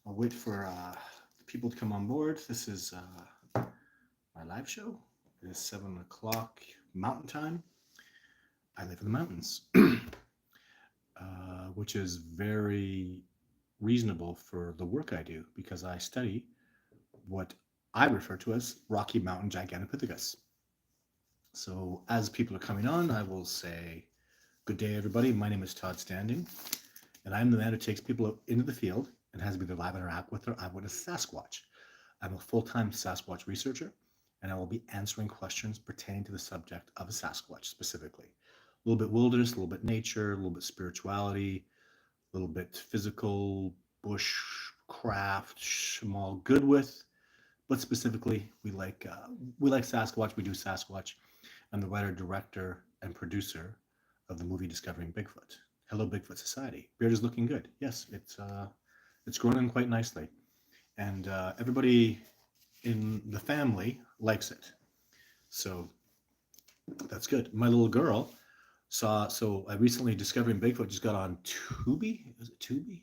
I'll wait for people to come on board. This is my live show. It is 7 o'clock Mountain Time. I live in the mountains, which is very reasonable for the work I do because I study what I refer to as Rocky Mountain Gigantopithecus. So, as people are coming on, I will say, good day, everybody. My name is Todd Standing, and I'm the man who takes people out into the field and has me to live interact with their eyewitness Sasquatch. I'm a full-time Sasquatch researcher, and I will be answering questions pertaining to the subject of a Sasquatch specifically. A little bit wilderness, a little bit nature, a little bit spirituality, a little bit physical, bush craft, I'm all good with. But specifically, we like Sasquatch. We do Sasquatch. I'm the writer, director, and producer of the movie Discovering Bigfoot. Hello, Bigfoot Society. Beard is looking good. Yes, it's growing quite nicely, and everybody in the family likes it. So that's good. My little girl saw. So I recently Discovering Bigfoot just got on Tubi. Is it Tubi?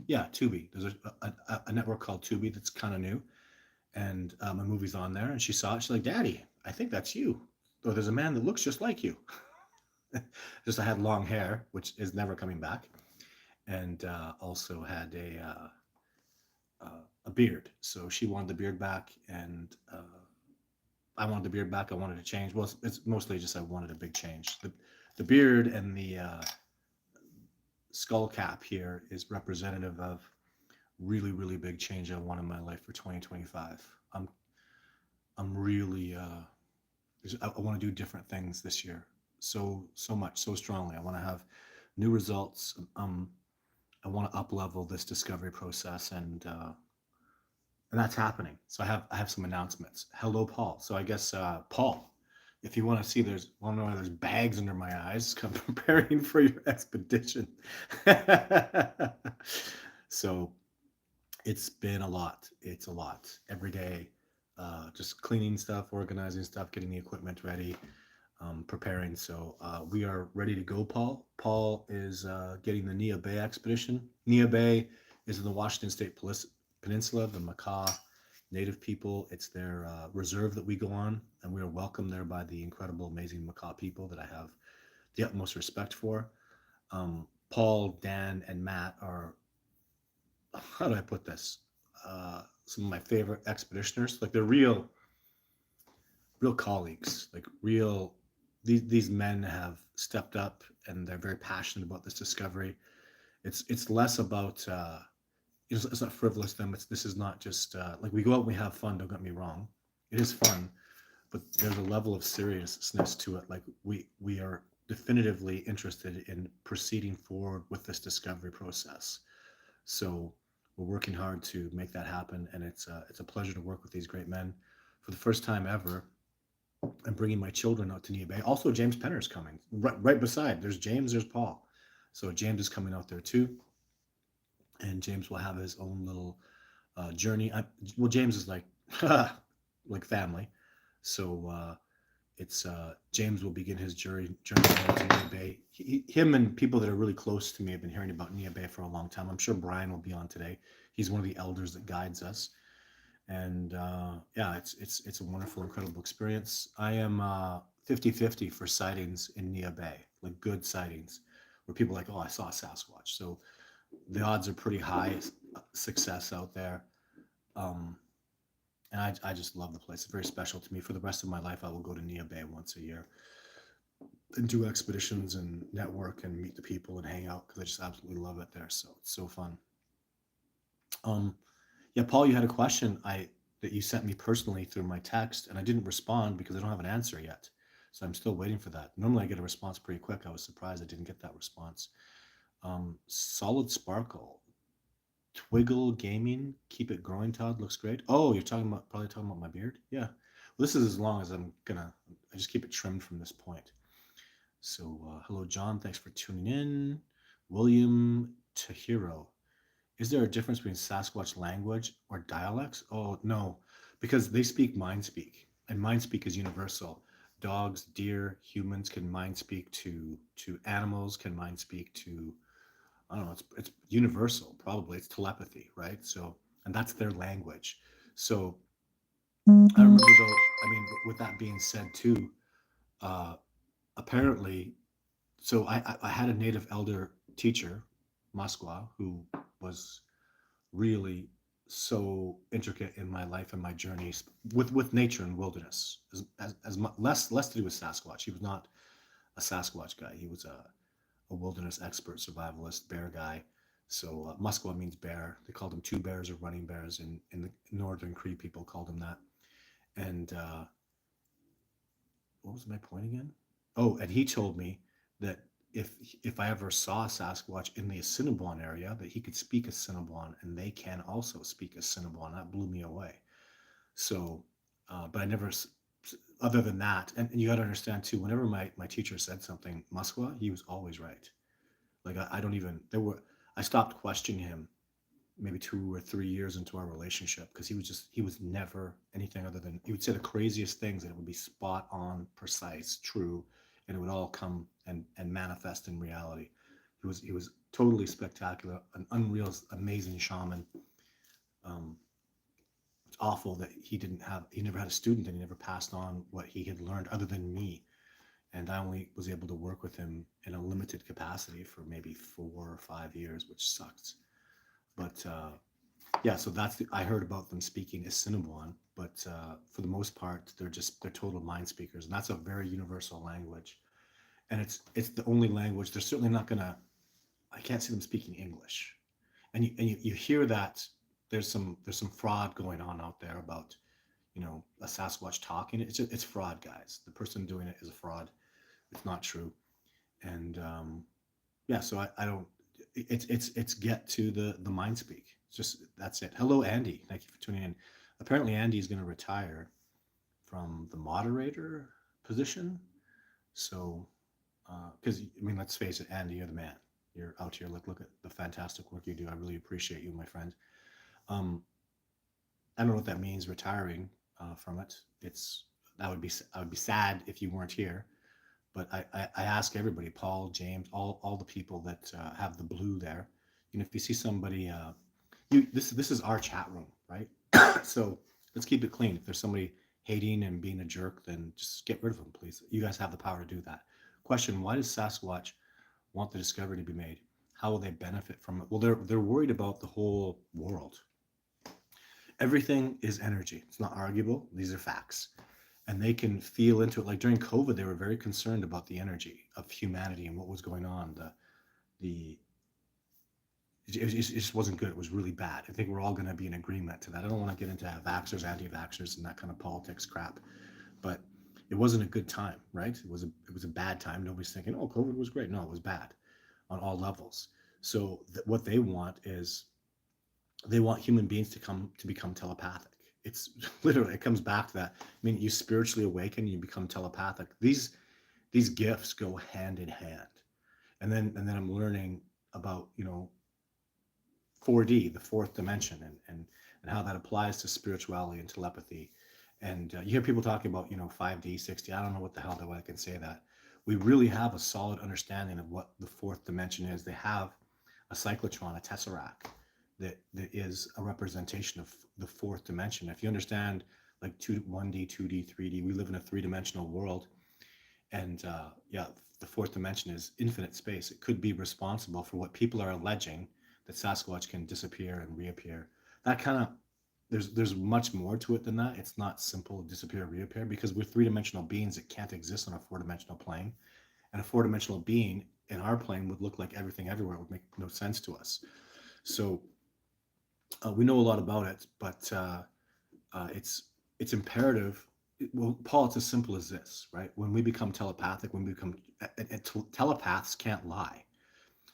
Yeah, Tubi. There's a network called Tubi that's kind of new, and my movie's on there. And she saw it. She's like, "Daddy, I think that's you." Or there's a man that looks just like you. Just I had long hair, which is never coming back, and also had a beard. So she wanted the beard back, and I wanted the beard back. I wanted to change. Well, it's mostly just I wanted a big change. The beard and the skull cap here is representative of really really big change I want in my life for 2025. I'm really I want to do different things this year. So much so strongly. I want to have new results. I want to up level this discovery process, and that's happening. So I have some announcements. Hello, Paul. So I guess Paul, if you want to see, want to know why there's bags under my eyes, come preparing for your expedition. So it's been a lot. It's a lot every day. Just cleaning stuff, organizing stuff, getting the equipment ready, preparing. So we are ready to go, Paul. Paul is getting the Nia Bay expedition. Nia Bay is in the Washington State Peninsula, the Makah Native people. It's their reserve that we go on, and we are welcomed there by the incredible, amazing Makah people that I have the utmost respect for. Paul, Dan, and Matt are, how do I put this? Some of my favorite expeditioners. Like they're real colleagues. Like real, these men have stepped up and they're very passionate about this discovery. It's less about it's not frivolous to them. This is not just like we go out and we have fun. Don't get me wrong, it is fun, but there's a level of seriousness to it. Like we are definitively interested in proceeding forward with this discovery process. So we're working hard to make that happen, and it's a pleasure to work with these great men. For the first time ever, I'm bringing my children out to Nia Bay. Also, James Penner is coming right beside. There's James, there's Paul. So James is coming out there too, and James will have his own little journey. Well, James is like like family, so it's James will begin his journey to Nia Bay. Him and people that are really close to me have been hearing about Nia Bay for a long time. I'm sure Brian will be on today. He's one of the elders that guides us, and yeah, it's a wonderful, incredible experience. I am 50-50 for sightings in Nia Bay, like good sightings, where people are like, oh, I saw a Sasquatch. So the odds are pretty high success out there. Um, and I just love the place. It's very special to me. For the rest of my life, I will go to Nia Bay once a year and do expeditions and network and meet the people and hang out because I just absolutely love it there. So it's so fun. Um, yeah, Paul, you had a question that you sent me personally through my text, and I didn't respond because I don't have an answer yet. So I'm still waiting for that. Normally I get a response pretty quick. I was surprised I didn't get that response. Solid Sparkle. Twiggle Gaming, keep it growing, Todd. Looks great. Oh, you're probably talking about my beard? Yeah. Well, this is as long as I just keep it trimmed from this point. So, hello, John. Thanks for tuning in. William Tahiro. Is there a difference between Sasquatch language or dialects? Oh, no, because they speak mind speak, and mind speak is universal. Dogs, deer, humans can mind speak to animals, can mind speak to I don't know, it's universal, probably. It's telepathy, right? So, and that's their language. So I remember though, I mean, with that being said too, uh, apparently, so I had a native elder teacher, Masqua, who was really so intricate in my life and my journeys with nature and wilderness. Less to do with Sasquatch. He was not a Sasquatch guy. He was a wilderness expert, survivalist, bear guy. So Musqueam means bear. They called him two bears or running bears, in the northern Cree people called him that. And what was my point again? Oh, and he told me that if if I ever saw a Sasquatch in the Assiniboine area, that he could speak Assiniboine, and they can also speak Assiniboine. That blew me away. So, but I never, other than that, and you got to understand too. Whenever my teacher said something Musqua, he was always right. Like I don't even there were I stopped questioning him maybe 2 or 3 years into our relationship because he was never anything other than he would say the craziest things and it would be spot on, precise, true, and it would all come and manifest in reality. He was totally spectacular, an unreal, amazing shaman. Um, it's awful that he never had a student and he never passed on what he had learned other than me. And I only was able to work with him in a limited capacity for maybe 4 or 5 years, which sucks. But yeah, so I heard about them speaking Assiniboine, but for the most part, they're total mind speakers, and that's a very universal language, and it's the only language. They're certainly not gonna. I can't see them speaking English, and you hear that there's some fraud going on out there about a Sasquatch talking. It's fraud, guys. The person doing it is a fraud. It's not true, and yeah, so I don't. It's get to the mind speak. It's just that's it. Hello, Andy. Thank you for tuning in. Apparently, Andy is going to retire from the moderator position. So, because I mean, let's face it, Andy, you're the man. You're out here. Look at the fantastic work you do. I really appreciate you, my friend. Um, I don't know what that means, retiring from it. It's I would be sad if you weren't here. But I ask everybody, Paul, James, all the people that have the blue there. If you see somebody, this is our chat room, right? So let's keep it clean. If there's somebody hating and being a jerk, then just get rid of them, please. You guys have the power to do that. Question: why does Sasquatch want the discovery to be made? How will they benefit from it? Well, they're worried about the whole world. Everything is energy. It's not arguable. These are facts, and they can feel into it. Like during COVID, they were very concerned about the energy of humanity and what was going on. The it just wasn't good. It was really bad. I think we're all going to be in agreement to that. I don't want to get into vaxxers, anti-vaxxers, and that kind of politics crap, but it wasn't a good time, right? It was a bad time. Nobody's thinking, oh, COVID was great. No, it was bad on all levels. So what they want is they want human beings to become telepathic. It's literally, it comes back to that. I mean, you spiritually awaken, you become telepathic. These gifts go hand in hand. And then I'm learning about 4D, the fourth dimension, and how that applies to spirituality and telepathy. And you hear people talking about 5D, 6D. I don't know what the hell I can say that. We really have a solid understanding of what the fourth dimension is. They have a cyclotron, a tesseract, that is a representation of the fourth dimension. If you understand like 1D, 2D, 3D, we live in a three-dimensional world, and yeah, the fourth dimension is infinite space. It could be responsible for what people are alleging, that Sasquatch can disappear and reappear. That kind of there's much more to it than that. It's not simple disappear reappear, because we're three-dimensional beings that can't exist on a four-dimensional plane, and a four-dimensional being in our plane would look like everything everywhere. It would make no sense to us. So we know a lot about it, but it's imperative. Well, Paul, it's as simple as this, right? When we become telepathic, when we become telepaths can't lie.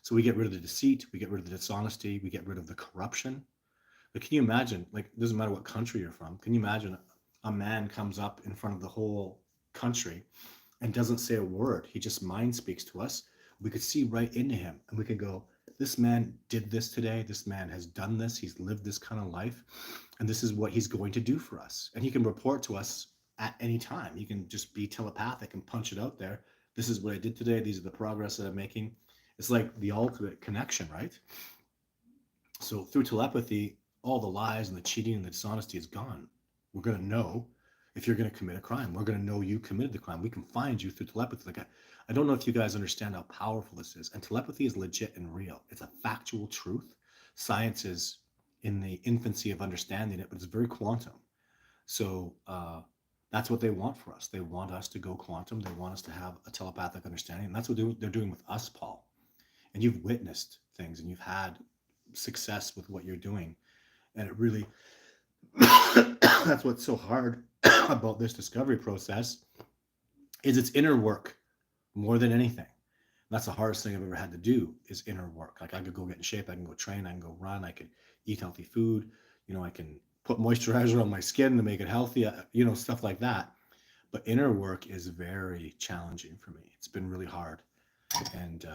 So we get rid of the deceit, we get rid of the dishonesty, we get rid of the corruption. But can you imagine? Like, it doesn't matter what country you're from. Can you imagine a man comes up in front of the whole country and doesn't say a word? He just mind speaks to us. We could see right into him, and we could go, this man did this today. This man has done this. He's lived this kind of life, and this is what he's going to do for us. And he can report to us at any time. He can just be telepathic and punch it out there. This is what I did today. These are the progress that I'm making. It's like the ultimate connection, right? So through telepathy, all the lies and the cheating and the dishonesty is gone. We're going to know if you're going to commit a crime. We're going to know you committed the crime. We can find you through telepathy. Like I don't know if you guys understand how powerful this is. And telepathy is legit and real. It's a factual truth. Science is in the infancy of understanding it, but it's very quantum. So that's what they want for us. They want us to go quantum. They want us to have a telepathic understanding. And that's what they're doing with us, Paul. And you've witnessed things and you've had success with what you're doing. And it really, that's what's so hard about this discovery process is its inner work more than anything. That's the hardest thing I've ever had to do is inner work. Like I could go get in shape, I can go train, I can go run, I could eat healthy food, I can put moisturizer on my skin to make it healthy, stuff like that. But inner work is very challenging for me. It's been really hard. And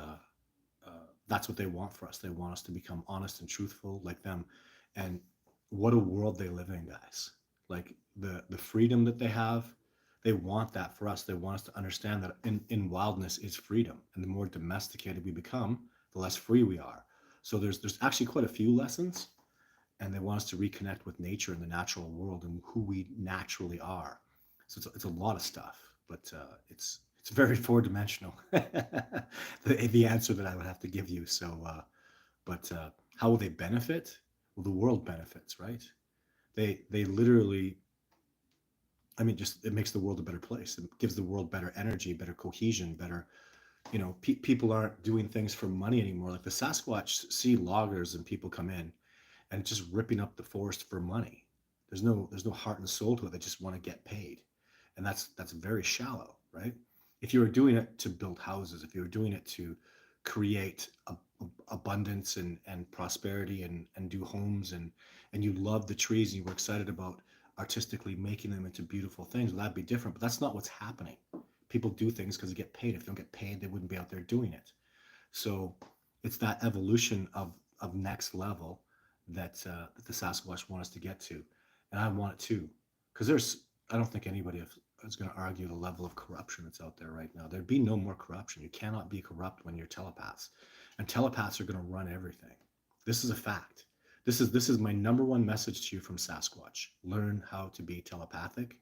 that's what they want for us. They want us to become honest and truthful like them. And what a world they live in, guys. Like the freedom that they have, they want that for us. They want us to understand that in wildness is freedom. And the more domesticated we become, the less free we are. So there's actually quite a few lessons. And they want us to reconnect with nature and the natural world and who we naturally are. So it's a lot of stuff, but it's very four dimensional. The answer that I would have to give you. So, but how will they benefit? Well, the world benefits, right? They literally. I mean, just it makes the world a better place. It gives the world better energy, better cohesion, better. People aren't doing things for money anymore. Like the Sasquatch see loggers and people come in and just ripping up the forest for money. There's no heart and soul to it. They just want to get paid, and that's very shallow, right? If you were doing it to build houses, if you were doing it to create abundance and prosperity and do homes and you love the trees and you were excited about artistically making them into beautiful things, well, that'd be different. But that's not what's happening. People do things because they get paid. If they don't get paid, they wouldn't be out there doing it. So it's that evolution of next level that the Sasquatch want us to get to, and I want it too, because I don't think anybody is going to argue the level of corruption that's out there right now. There'd be no more corruption. You cannot be corrupt when you're telepaths, and telepaths are going to run everything. This is a fact. This is my number one message to you from Sasquatch. Learn how to be telepathic.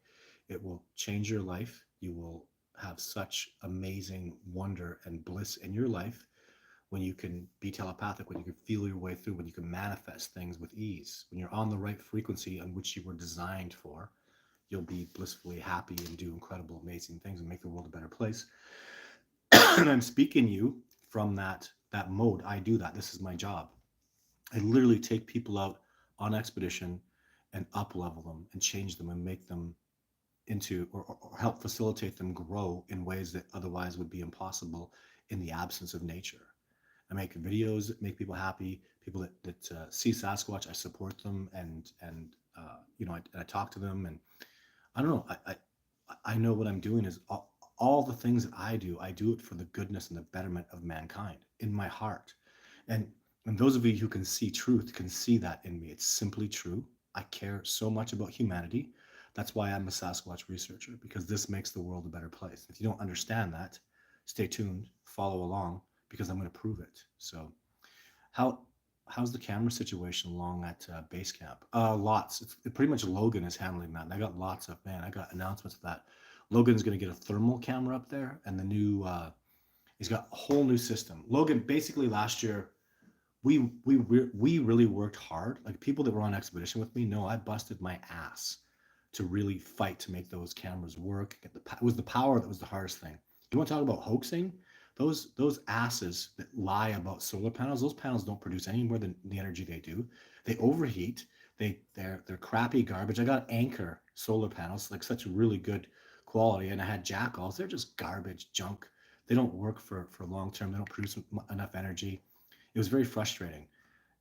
It will change your life. You will have such amazing wonder and bliss in your life when you can be telepathic, when you can feel your way through, when you can manifest things with ease, when you're on the right frequency on which you were designed for, you'll be blissfully happy and do incredible, amazing things and make the world a better place. And I'm speaking you from that mode. I do that. This is my job. I literally take people out on expedition and up level them and change them and make them into or help facilitate them grow in ways that otherwise would be impossible in the absence of nature. I make videos that make people happy. People that see Sasquatch, I support them, and I talk to them, and I don't know. I know what I'm doing is all the things that I do it for the goodness and the betterment of mankind in my heart, and and those of you who can see truth can see that in me. It's simply true. I care so much about humanity. That's why I'm a Sasquatch researcher, because this makes the world a better place. If you don't understand that, stay tuned, follow along, because I'm going to prove it. So, how how's the camera situation along at base camp? Lots. Pretty much Logan is handling that. And I got lots of man. I got announcements of that. Logan's going to get a thermal camera up there, and the new he's got a whole new system. Logan basically last year we really worked hard. Like people that were on expedition with me know I busted my ass to really fight to make those cameras work. It was the power that was the hardest thing. You want to talk about hoaxing? Those asses that lie about solar panels, those panels don't produce any more than the energy they do. They overheat. They're crappy garbage. I got Anchor solar panels, like such really good quality, and I had Jackals. They're just garbage junk. They don't work for long term. They don't produce enough energy. It was very frustrating.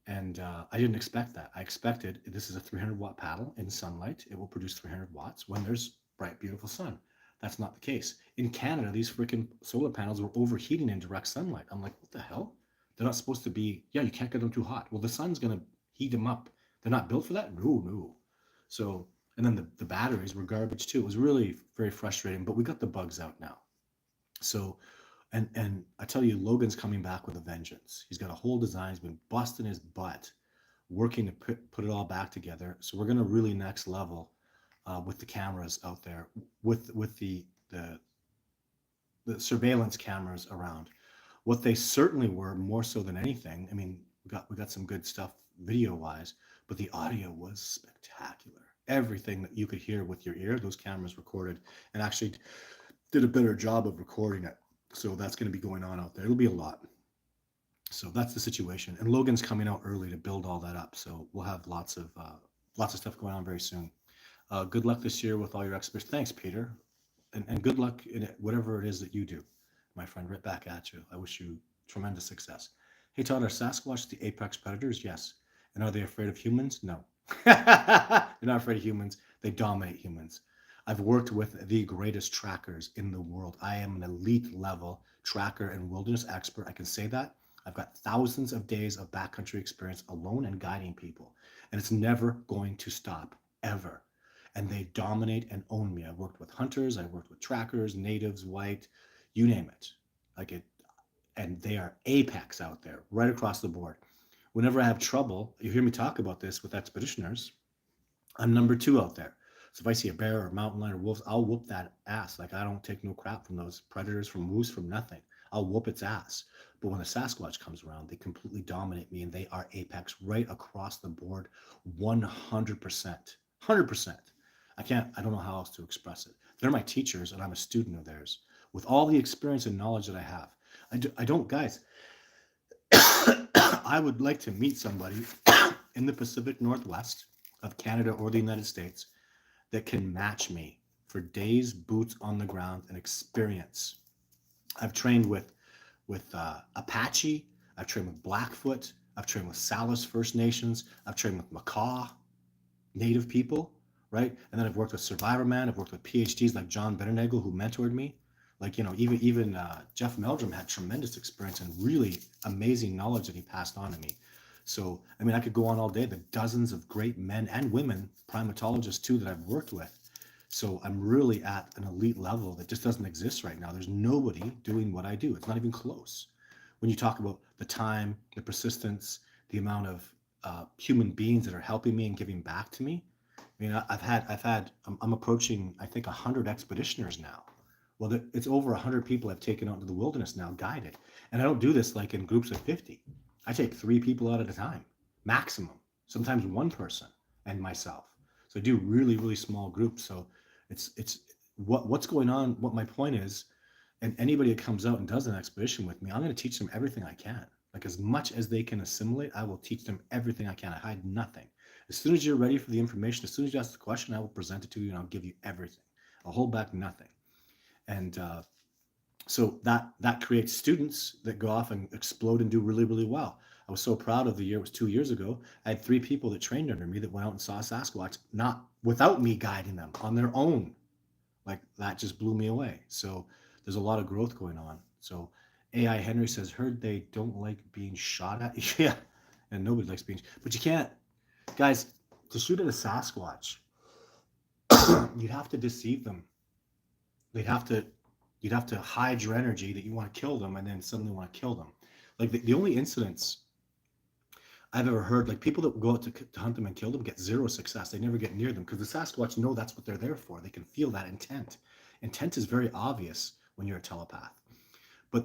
And I didn't expect that. I expected this is a 300-watt paddle in sunlight. It will produce 300 watts when there's bright, beautiful sun. That's not the case. In Canada, these freaking solar panels were overheating in direct sunlight. I'm like, what the hell? They're not supposed to be, yeah, you can't get them too hot. Well, the sun's going to heat them up. They're not built for that? No, no. So, and then the batteries were garbage too. It was really very frustrating, but we got the bugs out now. So, And I tell you, Logan's coming back with a vengeance. He's got a whole design. He's been busting his butt, working to put it all back together. So we're going to really next level with the cameras out there, with the surveillance cameras around. What they certainly were, more so than anything. I mean, we got some good stuff video wise, but the audio was spectacular. Everything that you could hear with your ear, those cameras recorded and actually did a better job of recording it. So that's going to be going on out there. It'll be a lot. So that's the situation. And Logan's coming out early to build all that up. So we'll have lots of stuff going on very soon. Good luck this year with all your experts. Thanks, Peter, and good luck in it, whatever it is that you do, my friend. Right back at you. I wish you tremendous success. Hey, Todd, are Sasquatch the apex predators? Yes. And are they afraid of humans? No. They're not afraid of humans. They dominate humans. I've worked with the greatest trackers in the world. I am an elite level tracker and wilderness expert. I can say that. I've got thousands of days of backcountry experience alone and guiding people. And it's never going to stop, ever. And they dominate and own me. I worked with hunters, I worked with trackers, natives, white, you name it. Like it, and they are apex out there, right across the board. Whenever I have trouble, you hear me talk about this with expeditioners, I'm number two out there. So if I see a bear or a mountain lion or wolves, I'll whoop that ass. Like I don't take no crap from those predators, from moose, from nothing. I'll whoop its ass. But when the Sasquatch comes around, they completely dominate me and they are apex right across the board, 100%. 100%. I don't know how else to express it. They're my teachers and I'm a student of theirs. With all the experience and knowledge that I have, I don't, guys, I would like to meet somebody in the Pacific Northwest of Canada or the United States that can match me for days, boots on the ground, and experience. I've trained with Apache. I've trained with Blackfoot. I've trained with Salis First Nations. I've trained with Makah, Native people, right? And then I've worked with Survivor Man. I've worked with PhDs like John Benenagel, who mentored me. Like, even Jeff Meldrum had tremendous experience and really amazing knowledge that he passed on to me. So, I mean, I could go on all day. The dozens of great men and women, primatologists too, that I've worked with. So I'm really at an elite level that just doesn't exist right now. There's nobody doing what I do. It's not even close. When you talk about the time, the persistence, the amount of human beings that are helping me and giving back to me. I mean, I'm approaching, I think, 100 expeditioners now. Well, it's over 100 people I've taken out into the wilderness now, guided. And I don't do this like in groups of 50. I take 3 people out at a time, maximum. Sometimes one person and myself. So I do really, really small groups. So it's what's going on. What my point is, and anybody that comes out and does an expedition with me, I'm going to teach them everything I can. Like as much as they can assimilate, I will teach them everything I can. I hide nothing. As soon as you're ready for the information, as soon as you ask the question, I will present it to you and I'll give you everything. I'll hold back nothing. And so that creates students that go off and explode and do really, really well. I was so proud of the year. It was 2 years ago. I had 3 people that trained under me that went out and saw Sasquatch, not without me guiding them, on their own. Like that just blew me away. So there's a lot of growth going on. So AI Henry says, heard they don't like being shot at. Yeah, and nobody likes being, but you can't, guys, to shoot at a Sasquatch, you'd have to deceive them. They'd have to You'd have to hide your energy that you want to kill them and then suddenly want to kill them. Like the only incidents I've ever heard, like people that go out to hunt them and kill them get zero success. They never get near them because the Sasquatch know that's what they're there for. They can feel that intent. Intent is very obvious when you're a telepath. But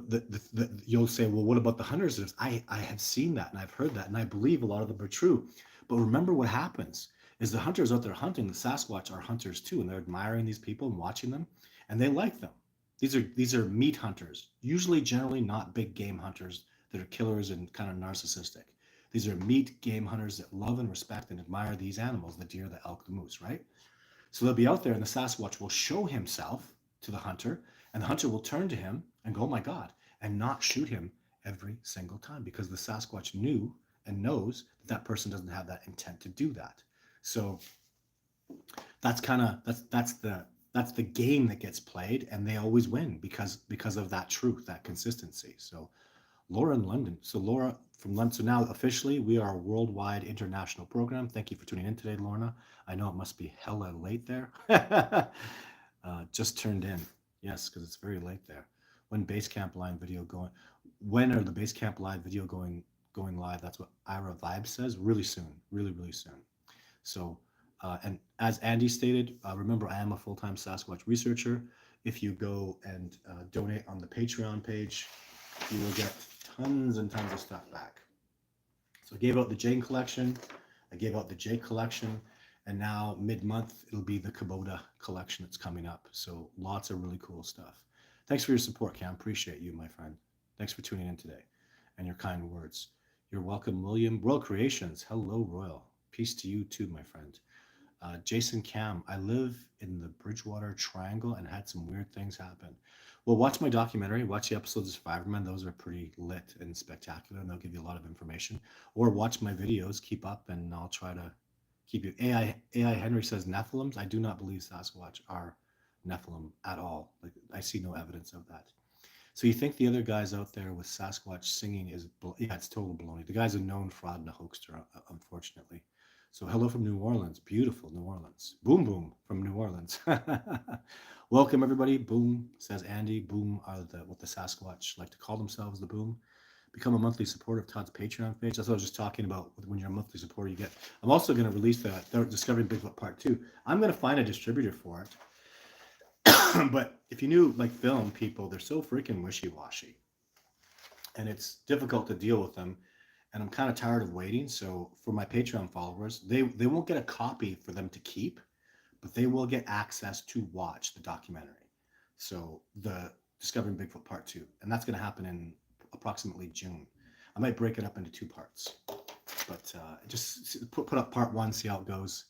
you'll say, well, what about the hunters? I have seen that and I've heard that and I believe a lot of them are true. But remember what happens is the hunters out there hunting, the Sasquatch are hunters too, and they're admiring these people and watching them, and they like them. These are meat hunters, usually generally not big game hunters that are killers and kind of narcissistic. These are meat game hunters that love and respect and admire these animals, the deer, the elk, the moose, right? So they'll be out there and the Sasquatch will show himself to the hunter and the hunter will turn to him and go, oh my God, and not shoot him every single time because the Sasquatch knew and knows that person doesn't have that intent to do that. So that's the game that gets played and they always win because of that truth, that consistency. So Laura in London. So Laura from London. So now officially we are a worldwide international program. Thank you for tuning in today, Lorna. I know it must be hella late there. Just turned in. Yes, because it's very late there. when Basecamp Live video going, when are the Basecamp Live video going live? That's what Ira Vibe says. Really soon, really soon. So, and as Andy stated, remember I am a full-time Sasquatch researcher. If you go and donate on the Patreon page, you will get tons and tons of stuff back. So I gave out the Jane collection, I gave out the Jake collection, and now mid-month it'll be the Kubota collection that's coming up. So lots of really cool stuff. Thanks for your support, Cam. Appreciate you, my friend. Thanks for tuning in today and your kind words. You're welcome, William. Royal Creations. Hello, Royal. Peace to you too, my friend. Jason Cam, I live in the Bridgewater Triangle and had some weird things happen. Well, watch my documentary, watch the episodes of Survivorman. Those are pretty lit and spectacular, and they'll give you a lot of information. Or watch my videos, keep up, and I'll try to keep you. AI Henry says Nephilims. I do not believe Sasquatch are Nephilim at all. Like, I see no evidence of that. So you think the other guys out there with Sasquatch singing is, yeah, it's total baloney. The guy's a known fraud and a hoaxer, unfortunately. So hello from New Orleans, beautiful New Orleans. Boom Boom from New Orleans. Welcome everybody. Boom, says Andy. Boom are what the Sasquatch like to call themselves, the Boom. Become a monthly supporter of Todd's Patreon page. That's what I was just talking about. When you're a monthly supporter, you get. I'm also going to release the Discovering Bigfoot Part 2. I'm going to find a distributor for it. But if you knew, like, film people, they're so freaking wishy-washy. And it's difficult to deal with them. And I'm kind of tired of waiting. So for my Patreon followers, they won't get a copy for them to keep, but they will get access to watch the documentary. So the Discovering Bigfoot Part 2. And that's going to happen in approximately June. I might break it up into 2 parts. But just put up Part 1, see how it goes,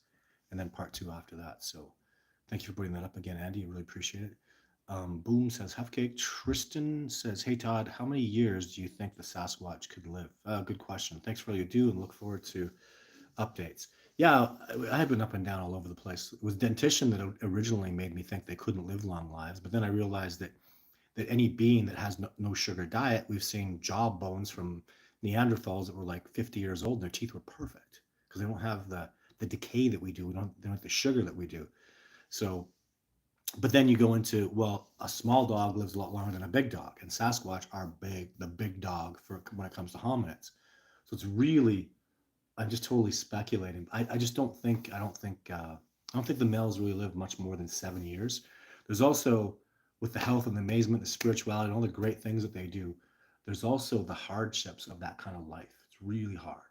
and then Part 2 after that. So thank you for bringing that up again, Andy. I really appreciate it. Boom says Huffcake. Tristan says, hey, Todd, how many years do you think the Sasquatch could live? Good question. Thanks for all you do and look forward to updates. Yeah, I have been up and down all over the place. It was dentition that originally made me think they couldn't live long lives. But then I realized that any being that has no sugar diet, we've seen jaw bones from Neanderthals that were like 50 years old and their teeth were perfect because they don't have the decay that we do. They don't have the sugar that we do. So, but then you go into, well, a small dog lives a lot longer than a big dog, and Sasquatch are the big dog for when it comes to hominids. So it's really, I'm just totally speculating. I just don't think, I don't think the males really live much more than 7 years. There's also, with the health and the amazement, the spirituality, and all the great things that they do, there's also the hardships of that kind of life. It's really hard.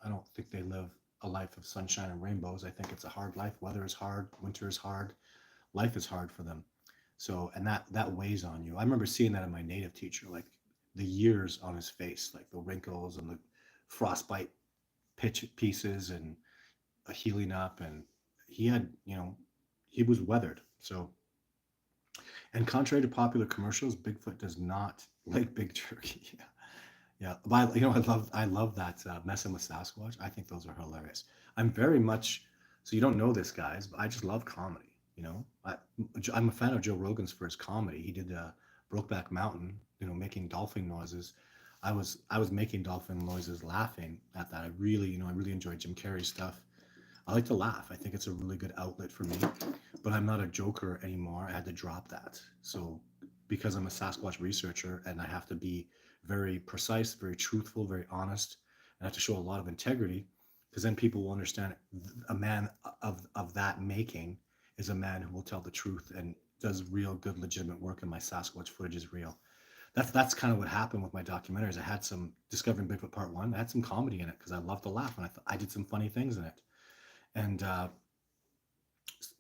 I don't think they live a life of sunshine and rainbows. I think it's a hard life. Weather is hard. Winter is hard. Life is hard for them. So, and that weighs on you. I remember seeing that in my native teacher, like the years on his face, like the wrinkles and the frostbite pieces and healing up. And he had, he was weathered. So, and contrary to popular commercials, Bigfoot does not like big turkey. Yeah. Yeah, but I love that messing with Sasquatch. I think those are hilarious. I'm very much, so you don't know this, guys, but I just love comedy. I'm a fan of Joe Rogan's first comedy. He did Brokeback Mountain, making dolphin noises. I was making dolphin noises, laughing at that. I really enjoy Jim Carrey's stuff. I like to laugh. I think it's a really good outlet for me. But I'm not a joker anymore. I had to drop that. So because I'm a Sasquatch researcher and I have to be very precise, very truthful, very honest, and I have to show a lot of integrity, because then people will understand a man of that making is a man who will tell the truth and does real good legitimate work, and my Sasquatch footage is real. That's kind of what happened with my documentaries. I had some Discovering Bigfoot Part 1. I had some comedy in it because I love to laugh, and I did some funny things in it. And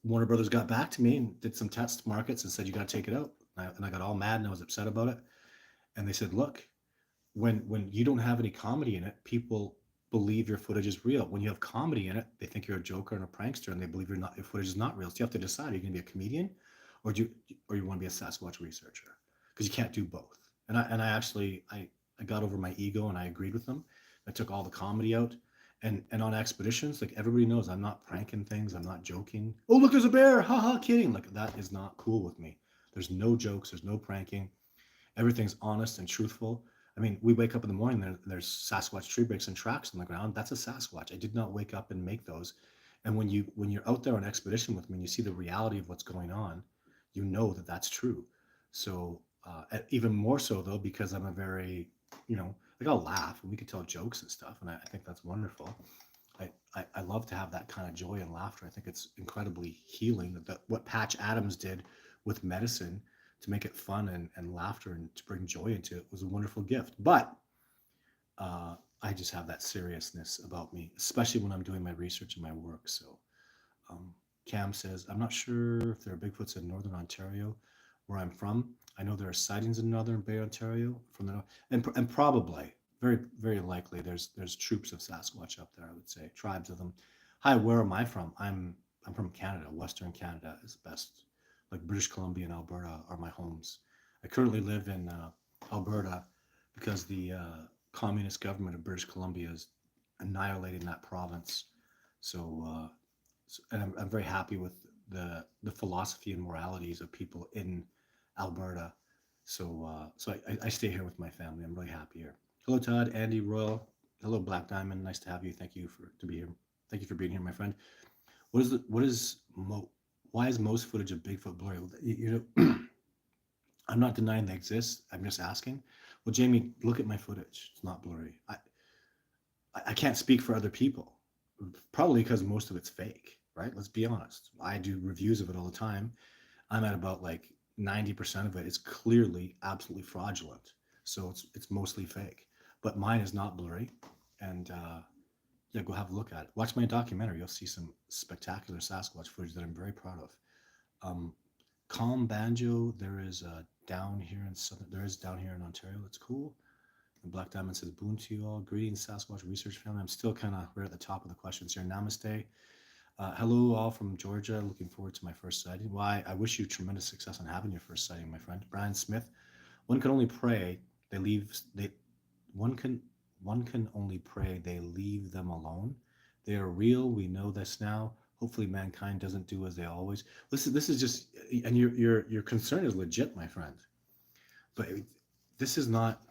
Warner Brothers got back to me and did some test markets and said, you got to take it out. And I got all mad and I was upset about it. And they said, look, when you don't have any comedy in it, people believe your footage is real. When you have comedy in it, they think you're a joker and a prankster, and they believe your footage is not real. So you have to decide: are you going to be a comedian, or you want to be a Sasquatch researcher? Because you can't do both. And I actually got over my ego and I agreed with them. I took all the comedy out. And on expeditions, like, everybody knows I'm not pranking things. I'm not joking. Oh, look, there's a bear. Ha ha, kidding. Like, that is not cool with me. There's no jokes. There's no pranking. Everything's honest and truthful. I mean, we wake up in the morning, there's Sasquatch tree breaks and tracks on the ground. That's a Sasquatch. I did not wake up and make those. And when you're out there on expedition with me and you see the reality of what's going on, you know that that's true. So Even more so though, because I'm a very, like I'll laugh and we can tell jokes and stuff, and I think that's wonderful. I love to have that kind of joy and laughter. I think it's incredibly healing that what Patch Adams did with medicine to make it fun and laughter and to bring joy into it was a wonderful gift. But I just have that seriousness about me, especially when I'm doing my research and my work. So um, Cam says, I'm not sure if there are Bigfoots in Northern Ontario, where I'm from. I know there are sightings in Northern Bay, Ontario, from the north, and probably very very likely there's troops of Sasquatch up there. I would say tribes of them. Hi, where am I from? I'm from Canada. Western Canada is best. Like British Columbia and Alberta are my homes. I currently live in Alberta because the communist government of British Columbia is annihilating that province. So and I'm very happy with the philosophy and moralities of people in Alberta. So I stay here with my family. I'm really happy here. Hello, Todd, Andy, Royal. Hello, Black Diamond. Nice to have you. Thank you for to be here. Thank you for being here, my friend. What is why is most footage of Bigfoot blurry? I'm not denying they exist. I'm just asking. Well, Jamie, look at my footage. It's not blurry. I can't speak for other people, probably because most of it's fake, right? Let's be honest. I do reviews of it all the time. I'm at about like 90% of it is clearly absolutely fraudulent. So it's mostly fake. But mine is not blurry. And yeah, go have a look at it. Watch my documentary. You'll see some spectacular Sasquatch footage that I'm very proud of. Um, Calm Banjo, there is down here in Ontario. That's cool. And Black Diamond says, boon to you all. Greetings, Sasquatch research family. I'm still kind of right at the top of the questions here. Namaste. Hello, all from Georgia. Looking forward to my first sighting. Well, I wish you tremendous success on having your first sighting, my friend. Brian Smith. One can only pray they leave. One can one can only pray they leave them alone. They are real. We know this now. Hopefully, mankind doesn't do as they always. This is just, and your concern is legit, my friend. But this is not.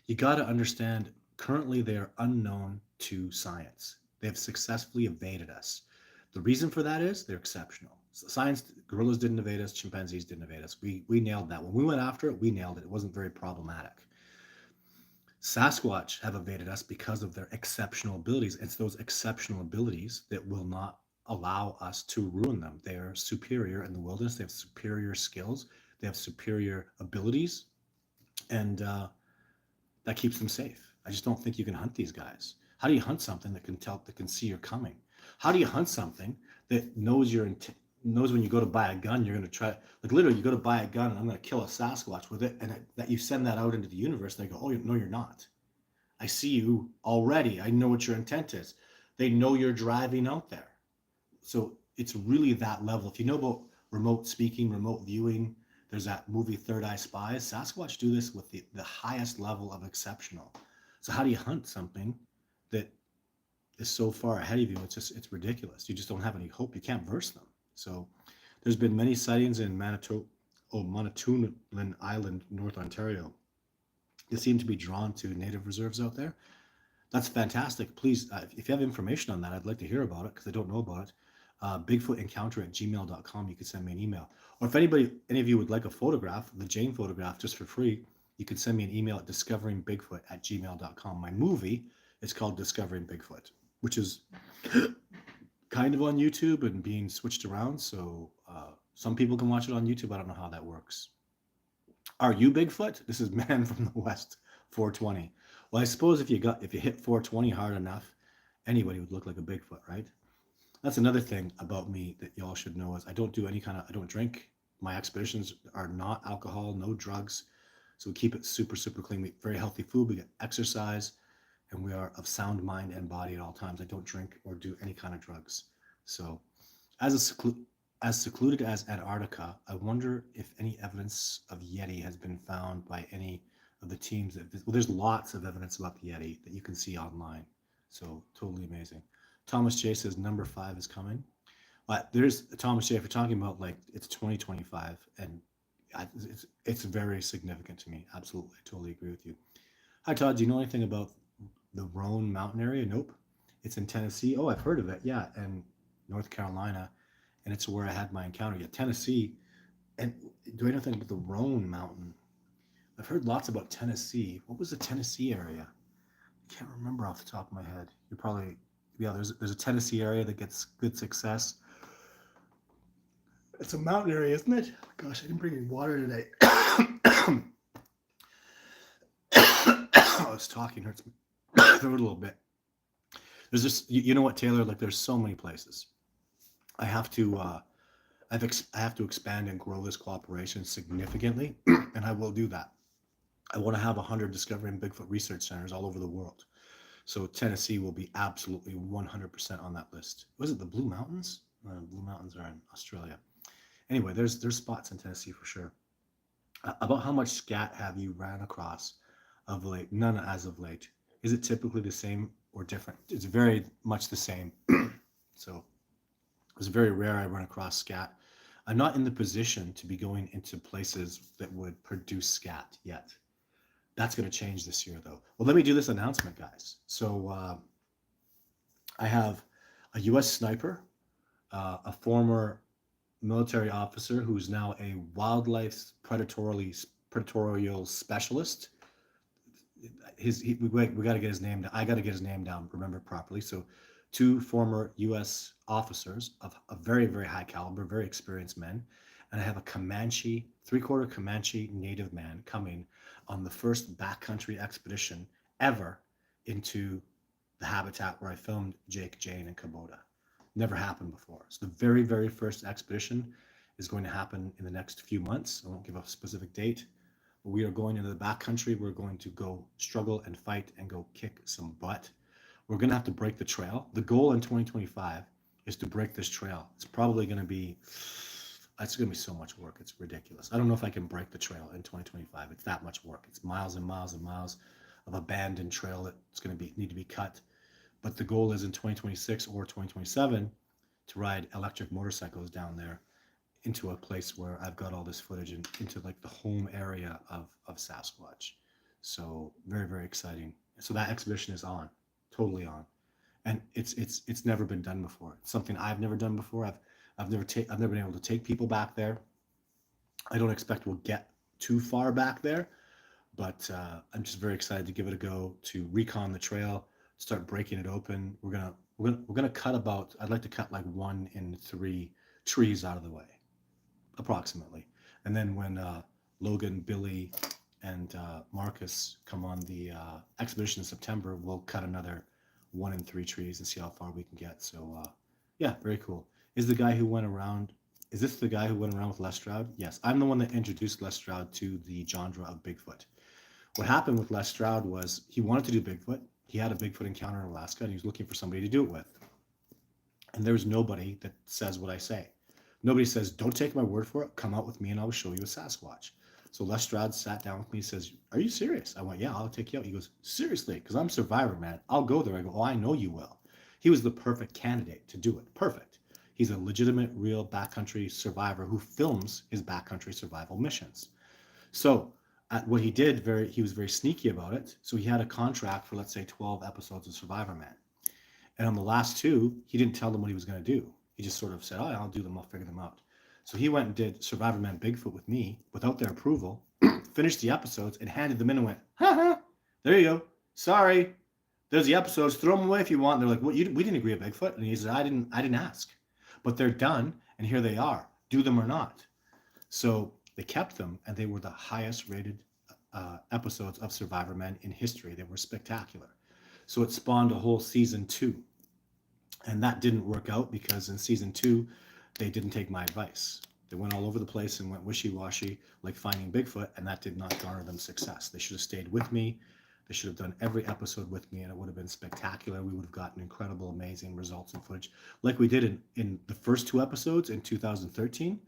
You got to understand. Currently, they are unknown to science. They have successfully evaded us. The reason for that is they're exceptional. Science, gorillas didn't evade us, chimpanzees didn't evade us. We nailed that. When we went after it, we nailed it. It wasn't very problematic. Sasquatch have evaded us because of their exceptional abilities. It's those exceptional abilities that will not allow us to ruin them. They are superior in the wilderness. They have superior skills. They have superior abilities, and that keeps them safe. I just don't think you can hunt these guys. How do you hunt something that can see you're coming? How do you hunt something that knows knows when you go to buy a gun, you're going to try, like literally you go to buy a gun and I'm going to kill a Sasquatch with it, and that you send that out into the universe, and they go, oh no, you're not. I see you already. I know what your intent is. They know you're driving out there. So it's really that level. If you know about remote speaking, remote viewing, there's that movie Third Eye Spies. Sasquatch do this with the highest level of exceptional. So how do you hunt something that is so far ahead of you? It's ridiculous. You just don't have any hope. You can't verse them. So there's been many sightings in Manitoulin Island, North Ontario. They seem to be drawn to native reserves out there. That's fantastic. Please, if you have information on that, I'd like to hear about it because I don't know about it. Bigfootencounter@gmail.com. You can send me an email. Or if any of you would like a photograph, the Jane photograph, just for free, you can send me an email at discoveringbigfoot@gmail.com. My movie is called Discovering Bigfoot, which is kind of on YouTube and being switched around. So some people can watch it on YouTube. I don't know how that works. Are you Bigfoot? This is Man from the West, 420. Well, I suppose if you hit 420 hard enough, anybody would look like a Bigfoot, right? That's another thing about me that y'all should know is I don't drink. My expeditions are not alcohol, no drugs. So we keep it super, super clean. We eat very healthy food. We get exercise, and we are of sound mind and body at all times. I don't drink or do any kind of drugs. So as secluded as Antarctica, I wonder if any evidence of Yeti has been found by any of the teams. Well, there's lots of evidence about the Yeti that you can see online. So totally amazing. Thomas J says number 5 is coming. But there's Thomas J. If you're talking about like it's 2025, and it's very significant to me. Absolutely, I totally agree with you. Hi Todd, do you know anything about the Roan Mountain area? Nope. It's in Tennessee. Oh, I've heard of it. Yeah, and North Carolina, and it's where I had my encounter. Yeah, Tennessee. And do I know anything about the Roan Mountain? I've heard lots about Tennessee. What was the Tennessee area? I can't remember off the top of my head. You're probably, yeah. There's a Tennessee area that gets good success. It's a mountain area, isn't it? Gosh, I didn't bring any water today. I was talking, hurts my throat a little bit. There's just, you know what, Taylor? Like, there's so many places. I have to, I have to expand and grow this cooperation significantly, and I will do that. I want to have 100 Discovery and Bigfoot research centers all over the world. So Tennessee will be absolutely 100% on that list. Was it the Blue Mountains? Blue Mountains are in Australia. Anyway, there's spots in Tennessee for sure. About how much scat have you ran across of late? None as of late. Is it typically the same or different? It's very much the same. So it's very rare I run across scat. I'm not in the position to be going into places that would produce scat yet. That's going to change this year, though. Well, let me do this announcement, guys. So I have a U.S. sniper, a former military officer who's now a wildlife predatorial specialist. We got to get his name down. I got to get his name down, remember it properly. So 2 former U.S. officers of a very, very high caliber, very experienced men. And I have a Comanche, 3/4 Comanche native man coming on the first backcountry expedition ever into the habitat where I filmed Jake, Jane, and Kubota. Never happened before. So the very, very first expedition is going to happen in the next few months. I won't give a specific date. But we are going into the backcountry. We're going to go struggle and fight and go kick some butt. We're going to have to break the trail. The goal in 2025 is to break this trail. It's probably going to be so much work. It's ridiculous. I don't know if I can break the trail in 2025. It's that much work. It's miles and miles and miles of abandoned trail that's going to need to be cut. But the goal is in 2026 or 2027 to ride electric motorcycles down there into a place where I've got all this footage and into like the home area of Sasquatch. So very, very exciting. So that expedition is on, totally on. And it's never been done before. It's something I've never done before. I've never been able to take people back there. I don't expect we'll get too far back there, but I'm just very excited to give it a go, to recon the trail, start breaking it open. We're gonna cut about, I'd like to cut like 1 in 3 trees out of the way, approximately. And then when Logan, Billy, and Marcus come on the expedition in September, we'll cut another 1 in 3 trees and see how far we can get. So yeah, very cool. Is this the guy who went around with Les Stroud? Yes, I'm the one that introduced Les Stroud to the genre of Bigfoot. What happened with Les Stroud was he wanted to do Bigfoot. He had a Bigfoot encounter in Alaska, and he was looking for somebody to do it with. And there's nobody that says what I say. Nobody says, don't take my word for it. Come out with me, and I'll show you a Sasquatch. So Les Stroud sat down with me and says, are you serious? I went, yeah, I'll take you out. He goes, seriously? Because I'm Survivor, man. I'll go there. I go, oh, I know you will. He was the perfect candidate to do it. Perfect. He's a legitimate, real backcountry survivor who films his backcountry survival missions. So what he did, he was very sneaky about it. So he had a contract for, let's say, 12 episodes of Survivor Man. And on the last 2, he didn't tell them what he was going to do. He just sort of said, oh, I'll do them. I'll figure them out. So he went and did Survivor Man Bigfoot with me without their approval, finished the episodes, and handed them in and went, there you go. Sorry. There's the episodes. Throw them away if you want. And they're like, well, we didn't agree with Bigfoot. And he said, I didn't ask. But they're done, and here they are. Do them or not. So they kept them, and they were the highest rated episodes of Survivor Men in history. They were spectacular. So it spawned a whole season 2. And that didn't work out because in season 2, they didn't take my advice. They went all over the place and went wishy-washy, like Finding Bigfoot, and that did not garner them success. They should have stayed with me. They should have done every episode with me, and it would have been spectacular. We would have gotten incredible, amazing results and footage, like we did in the first 2 episodes in 2013,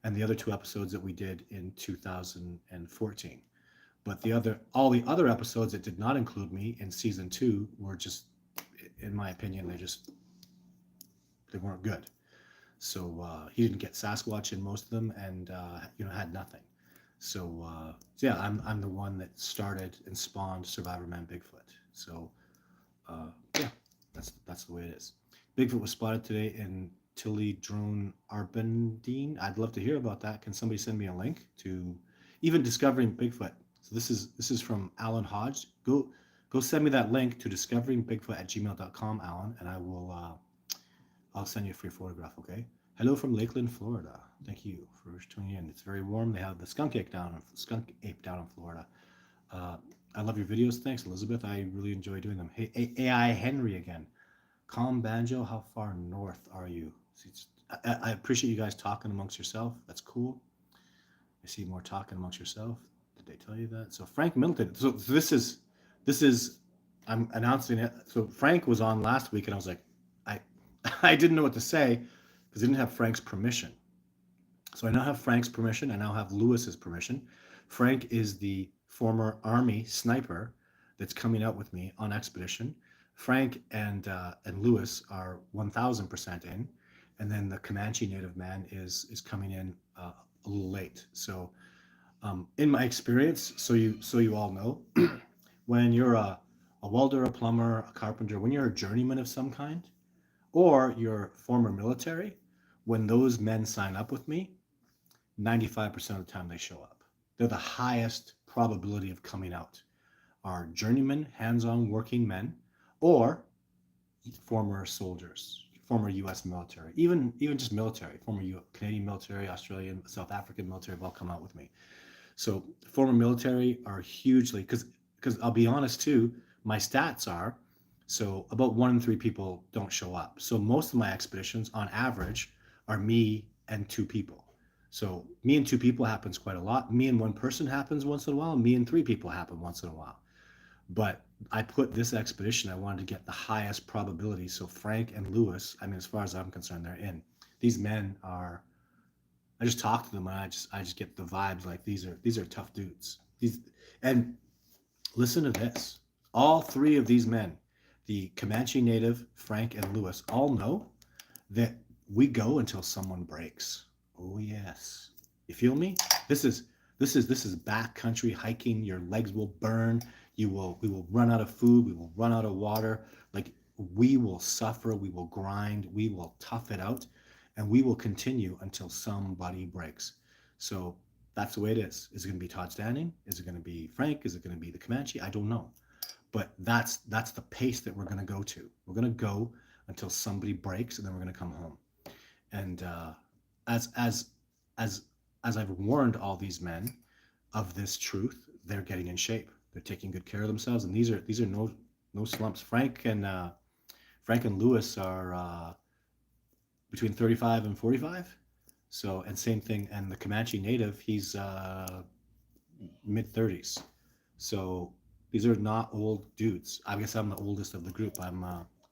and the other 2 episodes that we did in 2014. But all the other episodes that did not include me in season 2 were just, in my opinion, they weren't good. So he didn't get Sasquatch in most of them, and had nothing. So yeah, I'm the one that started and spawned Survivor Man Bigfoot. So yeah, that's the way it is. Bigfoot was spotted today in Tilly Drone Arbendine. I'd love to hear about that. Can somebody send me a link to even discovering Bigfoot? So this is from Alan Hodge. Go send me that link to discoveringbigfoot@gmail.com, Alan, and I'll send you a free photograph. Okay. Hello from Lakeland, Florida. Thank you for tuning in. It's very warm. They have the skunk ape down in Florida. Uh, I love your videos. Thanks, Elizabeth. I really enjoy doing them. Hey, AI Henry again. Calm Banjo, how far north are you? I appreciate you guys talking amongst yourself. That's cool. I see more talking amongst yourself. Did they tell you that? So Frank Middleton. So this is I'm announcing it. So Frank was on last week, and I was like, I I didn't know what to say because I didn't have Frank's permission. So I now have Frank's permission. I now have Lewis's permission. Frank is the former Army sniper that's coming out with me on expedition. Frank and Lewis are 1,000% in, and then the Comanche Native man is coming in a little late. So in my experience, so you all know, when you're a welder, a plumber, a carpenter, when you're a journeyman of some kind, or you're former military, when those men sign up with me, 95% of the time they show up. They're the highest probability of coming out. Are journeymen, hands-on working men, or former soldiers, former U.S. military, even just military, former Canadian military, Australian, South African military have all come out with me. So former military are hugely because I'll be honest too, my stats are so about 1 in 3 people don't show up. So most of my expeditions on average are me and 2 people. So me and 2 people happens quite a lot. Me and one person happens once in a while. Me and 3 people happen once in a while. But I put this expedition, I wanted to get the highest probability. So Frank and Lewis, I mean, as far as I'm concerned, they're in. These men are. I just talk to them and I just get the vibes like these are tough dudes. These and listen to this. All 3 of these men, the Comanche Native, Frank and Lewis, all know that we go until someone breaks. Oh yes. You feel me? This is backcountry hiking. Your legs will burn. We will run out of food. We will run out of water. Like we will suffer. We will grind. We will tough it out, and we will continue until somebody breaks. So that's the way it is. Is it going to be Todd Standing? Is it going to be Frank? Is it going to be the Comanche? I don't know, but that's the pace that we're going to go to. We're going to go until somebody breaks, and then we're going to come home. And as as as as I've warned all these men of this truth, they're getting in shape. They're taking good care of themselves, and these are no slumps. Frank and Lewis are between 35 and 45. So and same thing, and the Comanche Native, he's mid 30s. So these are not old dudes. I guess I'm the oldest of the group. I'm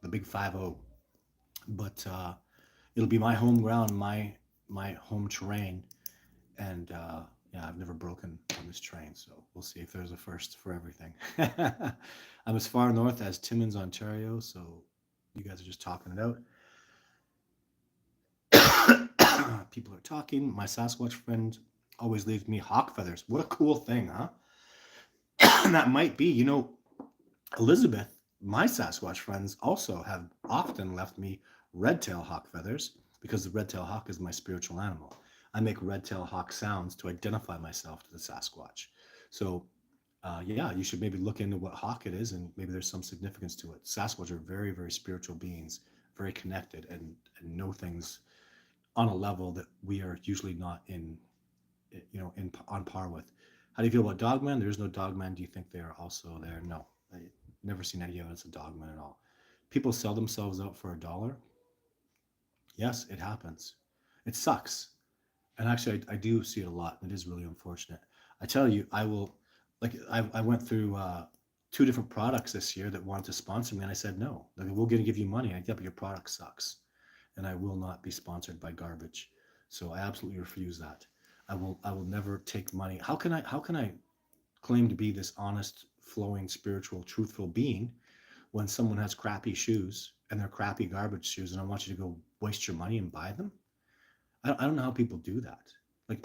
the big 5-0. But it'll be my home ground, my home terrain, and yeah, I've never broken on this train, so we'll see if there's a first for everything. I'm as far north as Timmins, Ontario, so you guys are just talking it out. People are talking. My Sasquatch friend always leaves me hawk feathers. What a cool thing, huh? And that might be, Elizabeth, my Sasquatch friends also have often left me red-tail hawk feathers because the red-tail hawk is my spiritual animal. I make red-tail hawk sounds to identify myself to the Sasquatch. So, yeah, you should maybe look into what hawk it is, and maybe there's some significance to it. Sasquatch are very, very spiritual beings, very connected, and know things on a level that we are usually not in on par with. How do you feel about dogmen? There's no dogmen. Do you think they are also there? No, I never seen any evidence of dogmen at all. People sell themselves out for $1. Yes, it happens. It sucks, and actually, I do see it a lot. It is really unfortunate. I tell you, I will. Like I went through 2 different products this year that wanted to sponsor me, and I said no. Like, we're going to give you money. Yeah, but your product sucks, and I will not be sponsored by garbage. So I absolutely refuse that. I will never take money. How can I claim to be this honest, flowing, spiritual, truthful being when someone has crappy shoes and they're crappy garbage shoes, and I want you to go waste your money and buy them? I don't know how people do that. Like,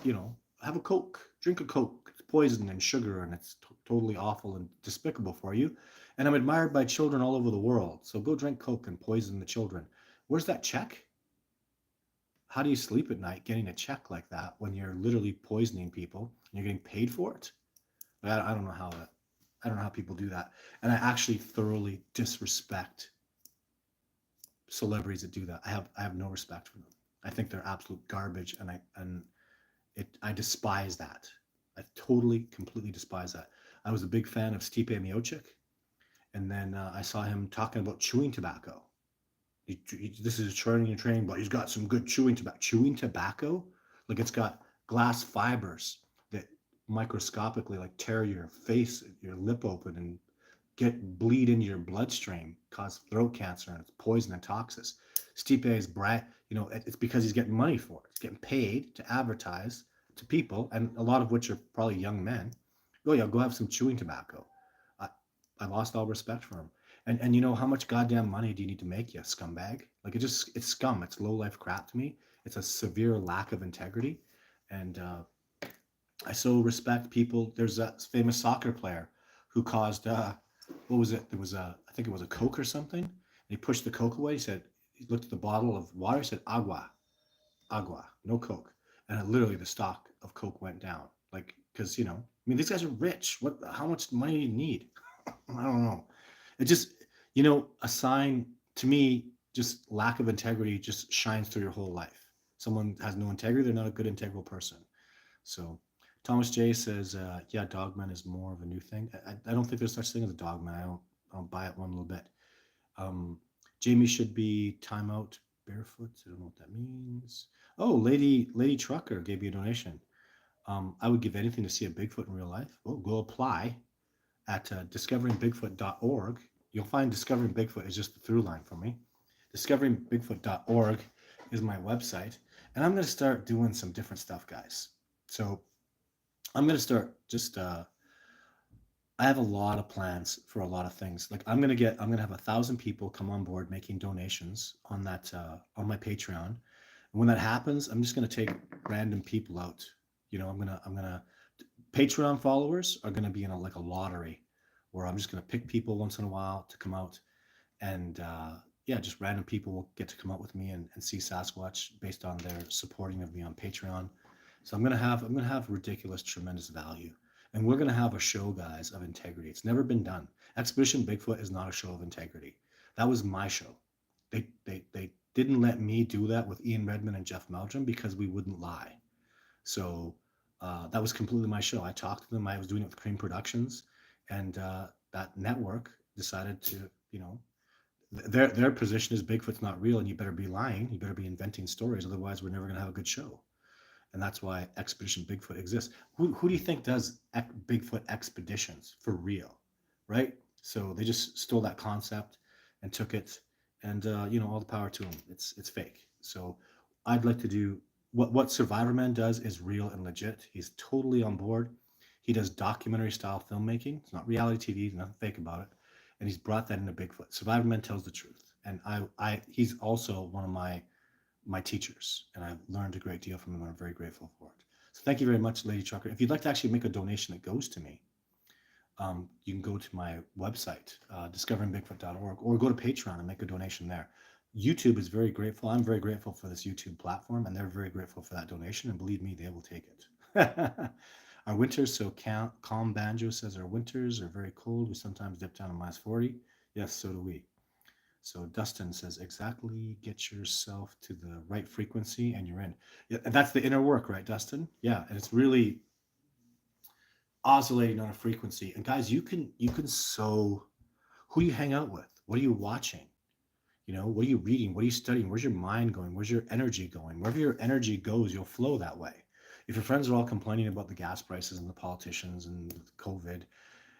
have a Coke, drink a Coke. It's poison and sugar, and it's totally awful and despicable for you. And I'm admired by children all over the world. So go drink Coke and poison the children. Where's that check? How do you sleep at night getting a check like that when you're literally poisoning people and you're getting paid for it? I don't know how that. I don't know how people do that. And I actually thoroughly disrespect celebrities that do that. I have no respect for them. I think they're absolute garbage, and I despise that. I totally, completely despise that. I was a big fan of Stipe Miocic, and then I saw him talking about chewing tobacco. This is training, but he's got some good chewing tobacco. Chewing tobacco, like it's got glass fibers that microscopically like tear your face, your lip open, and bleed into your bloodstream, cause throat cancer, and it's poison and toxic. Stipe is it's because he's getting money for it. He's getting paid to advertise to people, and a lot of which are probably young men. Oh yeah, go have some chewing tobacco. I, I lost all respect for him. And you know how much goddamn money do you need to make, you scumbag? Like it's scum. It's low life crap to me. It's a severe lack of integrity, and I so respect people. There's a famous soccer player who caused what was it? There was I think it was a Coke or something. And he pushed the Coke away. He looked at the bottle of water. He said agua, agua, no Coke. And literally the stock of Coke went down. Like because I mean these guys are rich. How much money do you need? I don't know. It just a sign to me, just lack of integrity just shines through your whole life. Someone has no integrity, they're not a good integral person. So Thomas J says, yeah, dogman is more of a new thing. I don't think there's such thing as a dogman. I don't buy it one little bit. Um, Jamie should be timeout barefoot. I don't know what that means. Oh, Lady Trucker gave me a donation. I would give anything to see a Bigfoot in real life. Well, go apply at discoveringbigfoot.org. You'll find Discovering Bigfoot is just the through line for me. Discoveringbigfoot.org is my website. And I'm going to start doing some different stuff, guys. So I'm going to start just, I have a lot of plans for a lot of things. Like I'm going to have 1,000 people come on board making donations on on my Patreon. And when that happens, I'm just going to take random people out. I'm going to, Patreon followers are going to be in like a lottery where I'm just going to pick people once in a while to come out, and yeah, just random people will get to come out with me and see Sasquatch based on their supporting of me on Patreon. So I'm gonna have ridiculous, tremendous value, and we're gonna have a show, guys, of integrity. It's never been done. Expedition Bigfoot is not a show of integrity. That was my show. They didn't let me do that with Ian Redmond and Jeff Meldrum because we wouldn't lie. So that was completely my show. I talked to them. I was doing it with Cream Productions, and that network decided to, their position is Bigfoot's not real, and you better be lying. You better be inventing stories, otherwise we're never going to have a good show. And that's why Expedition Bigfoot exists. Who do you think does Bigfoot expeditions for real, right? So they just stole that concept and took it, and all the power to them. It's fake. So I'd like to do what Survivor Man does is real and legit. He's totally on board. He does documentary style filmmaking. It's not reality TV. There's nothing fake about it. And he's brought that into Bigfoot. Survivor Man tells the truth, and he's also one of my teachers, and I've learned a great deal from him, and I'm very grateful for it. So thank you very much, Lady Trucker. If you'd like to actually make a donation that goes to me, you can go to my website, discoveringbigfoot.org, or go to Patreon and make a donation there. YouTube is very grateful. I'm very grateful for this YouTube platform, and they're very grateful for that donation, and believe me, they will take it. Our winters so calm. Banjo says our winters are very cold. We sometimes dip down to -40. Yes, so do we. So Dustin says, exactly, get yourself to the right frequency and you're in. Yeah, that's the inner work, right, Dustin? Yeah, and it's really oscillating on a frequency. And guys, you can sow who you hang out with. What are you watching? What are you reading? What are you studying? Where's your mind going? Where's your energy going? Wherever your energy goes, you'll flow that way. If your friends are all complaining about the gas prices and the politicians and COVID,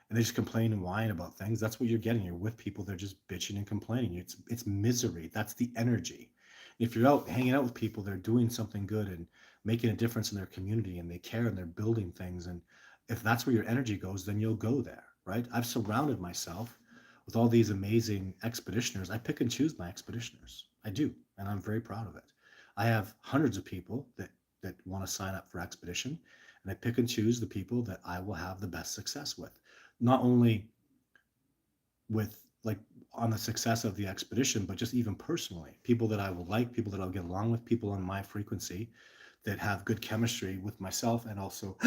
and they just complain and whine about things, that's what you're getting. You're with people, they're just bitching and complaining. It's misery. That's the energy. If you're out hanging out with people, they're doing something good and making a difference in their community, and they care and they're building things. And if that's where your energy goes, then you'll go there, right? I've surrounded myself with all these amazing expeditioners. I pick and choose my expeditioners. I do, and I'm very proud of it. I have hundreds of people that want to sign up for expedition, and I pick and choose the people that I will have the best success with. Not only with like on the success of the expedition, but just even personally, people that I will like, people that I'll get along with, people on my frequency that have good chemistry with myself, and also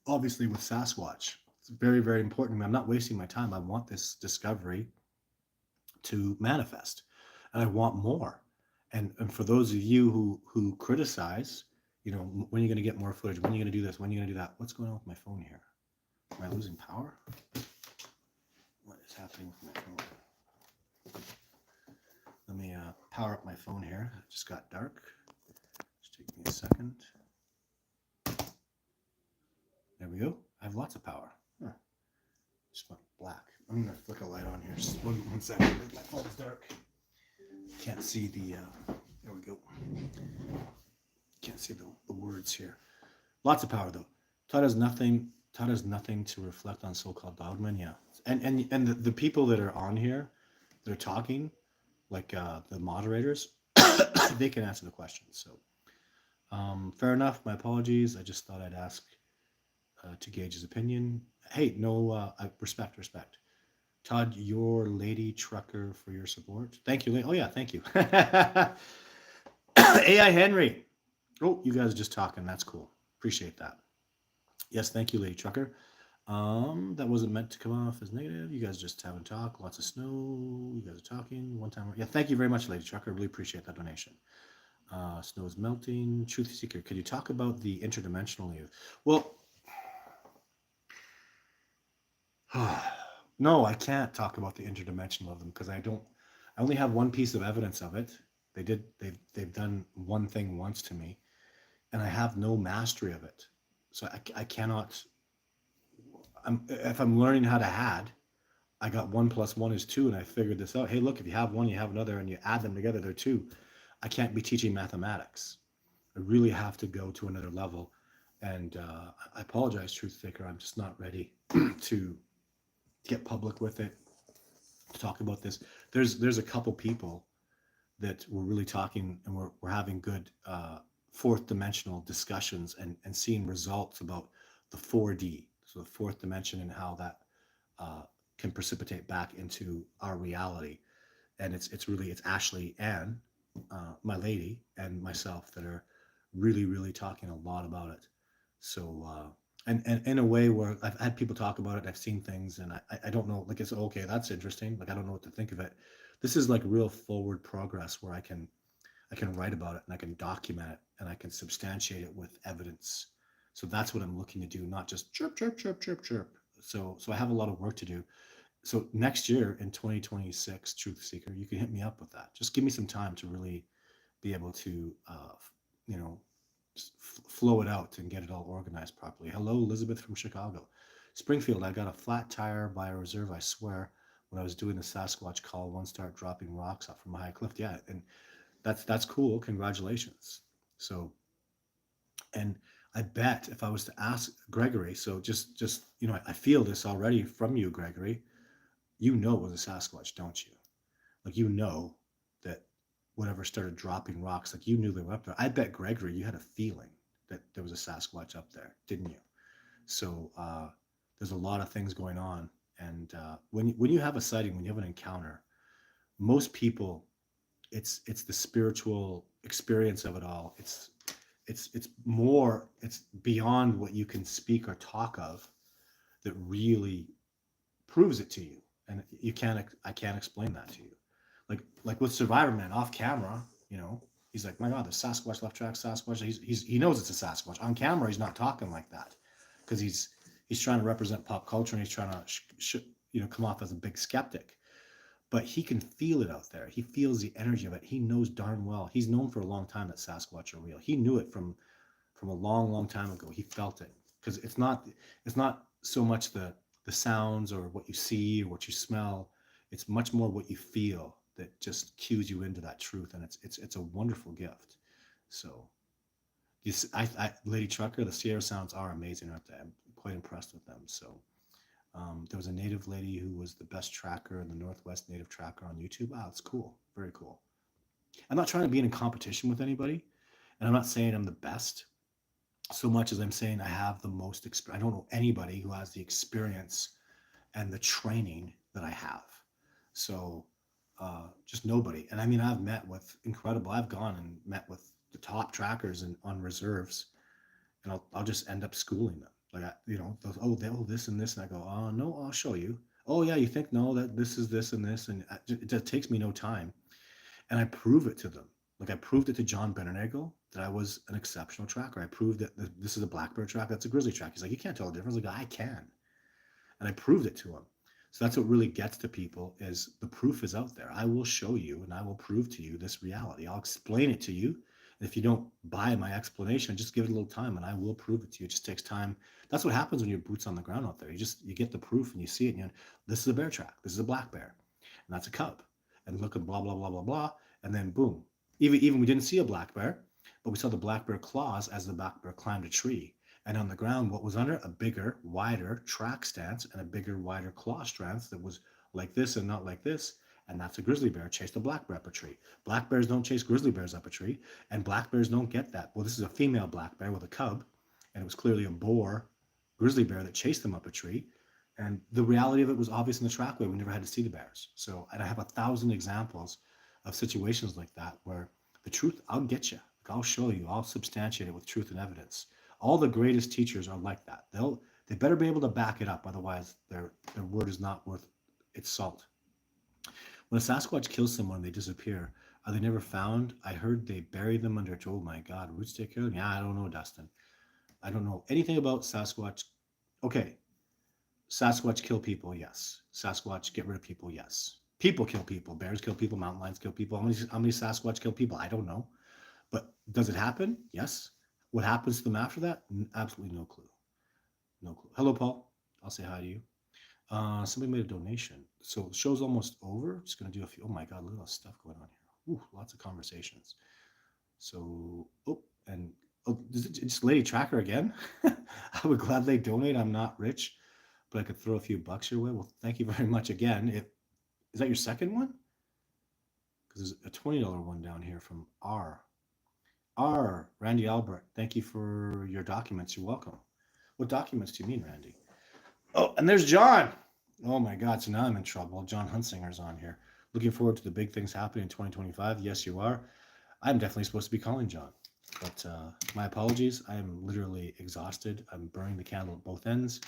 obviously with Sasquatch. very, very important to me. I'm not wasting my time. I want this discovery to manifest, and I want more. And for those of you who criticize, when are you going to get more footage? When are you going to do this? When are you going to do that? What's going on with my phone here? Am I losing power? What is happening with my phone? Let me power up my phone here. It just got dark. Just take me a second. There we go. I have lots of power. Huh. Just went black. I'm going to flick a light on here. Just one second. My phone's dark. Can't see the, there we go. Can't see the words here. Lots of power though. Todd has nothing to reflect on so-called dogmen. Yeah. And the people that are on here, that are talking, like the moderators, they can answer the questions. So fair enough. My apologies. I just thought I'd ask to gauge his opinion. Hey, no, respect. Todd, your lady trucker for your support. Thank you. Oh yeah, thank you. AI Henry. Oh, you guys are just talking. That's cool. Appreciate that. Yes, thank you, lady trucker. That wasn't meant to come off as negative. You guys just having talk. Lots of snow. You guys are talking. One time. Yeah, thank you very much, lady trucker. I really appreciate that donation. Snow is melting. Truth seeker. Could you talk about the interdimensional you? Well, no, I can't talk about the interdimensional of them because I only have one piece of evidence of it. They've done one thing once to me, and I have no mastery of it. So I cannot. If I'm learning how to add, I got 1 + 1 is 2, and I figured this out. Hey, look, if you have one, you have another, and you add them together, they're 2. I can't be teaching mathematics. I really have to go to another level, and I apologize, truth seeker. I'm just not ready to get public with it, to talk about this. There's a couple people that we're really talking, and we're having good fourth dimensional discussions and seeing results about the 4D, so the fourth dimension, and how that can precipitate back into our reality. And it's Ashley and my lady and myself that are really talking a lot about it. So and in a way where I've had people talk about it, I've seen things, and I don't know, like, it's okay, that's interesting, like I don't know what to think of it. This is like real forward progress where I can write about it, and I can document it, and I can substantiate it with evidence. So that's what I'm looking to do, not just chirp. So I have a lot of work to do. So next year in 2026, Truth Seeker, you can hit me up with that. Just give me some time to really be able to, flow it out and get it all organized properly. Hello, Elizabeth from Chicago. Springfield, I got a flat tire by a reserve, I swear, when I was doing the Sasquatch call, one start dropping rocks up from a high cliff. Yeah, and that's cool. Congratulations. So, and I bet if I was to ask Gregory, so just I feel this already from you, Gregory. You know it was a Sasquatch, don't you? Like, that whatever started dropping rocks, like, you knew they were up there. I bet, Gregory, you had a feeling that there was a Sasquatch up there, didn't you? So there's a lot of things going on, and when you have a sighting, when you have an encounter, most people, it's the spiritual experience of it all. It's beyond what you can speak or talk of, that really proves it to you, and I can't explain that to you. Like with Survivor Man off camera, he's like, my God, the Sasquatch left track, Sasquatch. He knows it's a Sasquatch. On camera, he's not talking like that because he's trying to represent pop culture, and he's trying to come off as a big skeptic. But he can feel it out there. He feels the energy of it. He knows darn well. He's known for a long time that Sasquatch are real. He knew it from a long time ago. He felt it, because it's not so much the sounds or what you see or what you smell. It's much more what you feel that just cues you into that truth, and it's a wonderful gift. So, Lady Trucker, the Sierra sounds are amazing, aren't they? I'm quite impressed with them. So, there was a native lady who was the best tracker in the Northwest Native Tracker on YouTube. Wow, it's cool. Very cool. I'm not trying to be in competition with anybody, and I'm not saying I'm the best so much as I'm saying I have the most experience. I don't know anybody who has the experience and the training that I have. So just nobody. And I mean, I've gone and met with the top trackers on reserves, and I'll just end up schooling them. Like, oh, this and this. And I go, oh, no, I'll show you. Oh, yeah, you think, no, that this is this and this. And it just takes me no time. And I prove it to them. Like I proved it to John Benernagel that I was an exceptional tracker. I proved that this is a black bear track, that's a grizzly track. He's like, you can't tell the difference. Like, I can. And I proved it to him. So that's what really gets to people is the proof is out there. I will show you and I will prove to you this reality. I'll explain it to you. And if you don't buy my explanation, just give it a little time and I will prove it to you. It just takes time. That's what happens when your boots on the ground out there. You get the proof and you see it and this is a bear track. This is a black bear. And that's a cub. And look at blah, blah, blah, blah, blah. And then boom. Even we didn't see a black bear, but we saw the black bear claws as the black bear climbed a tree. And on the ground, what was under? A bigger, wider track stance and a bigger, wider claw stance that was like this and not like this. And that's a grizzly bear chased a black bear up a tree. Black bears don't chase grizzly bears up a tree, and black bears don't get that. Well, this is a female black bear with a cub, and it was clearly a boar grizzly bear that chased them up a tree. And the reality of it was obvious in the trackway. We never had to see the bears. So, and I have 1,000 examples of situations like that where the truth, I'll get you. I'll show you. I'll substantiate it with truth and evidence. All the greatest teachers are like that. They better be able to back it up, otherwise their word is not worth its salt. When a Sasquatch kills someone, they disappear. Are they never found? I heard they bury them under. Oh my God, roots take care of them. Yeah, I don't know, Dustin. I don't know anything about Sasquatch. Okay, Sasquatch kill people, yes. Sasquatch get rid of people, yes. People kill people. Bears kill people. Mountain lions kill people. How many Sasquatch kill people? I don't know. But does it happen? Yes. What happens to them after that? Absolutely no clue. No clue. Hello, Paul. I'll say hi to you. Somebody made a donation. So the show's almost over. Just going to do a few. Oh my God, look at all this stuff going on here. Ooh, lots of conversations. So, just Lady Tracker again. I would gladly donate. I'm not rich, but I could throw a few bucks your way. Well, thank you very much again. Is that your second one? Because there's a $20 one down here from Randy Albert. Thank you for your documents. You're welcome. What documents do you mean, Randy? Oh, and there's John. Oh my God. So now I'm in trouble. John Hunsinger's on here. Looking forward to the big things happening in 2025. Yes, you are. I'm definitely supposed to be calling John, but my apologies. I am literally exhausted. I'm burning the candle at both ends.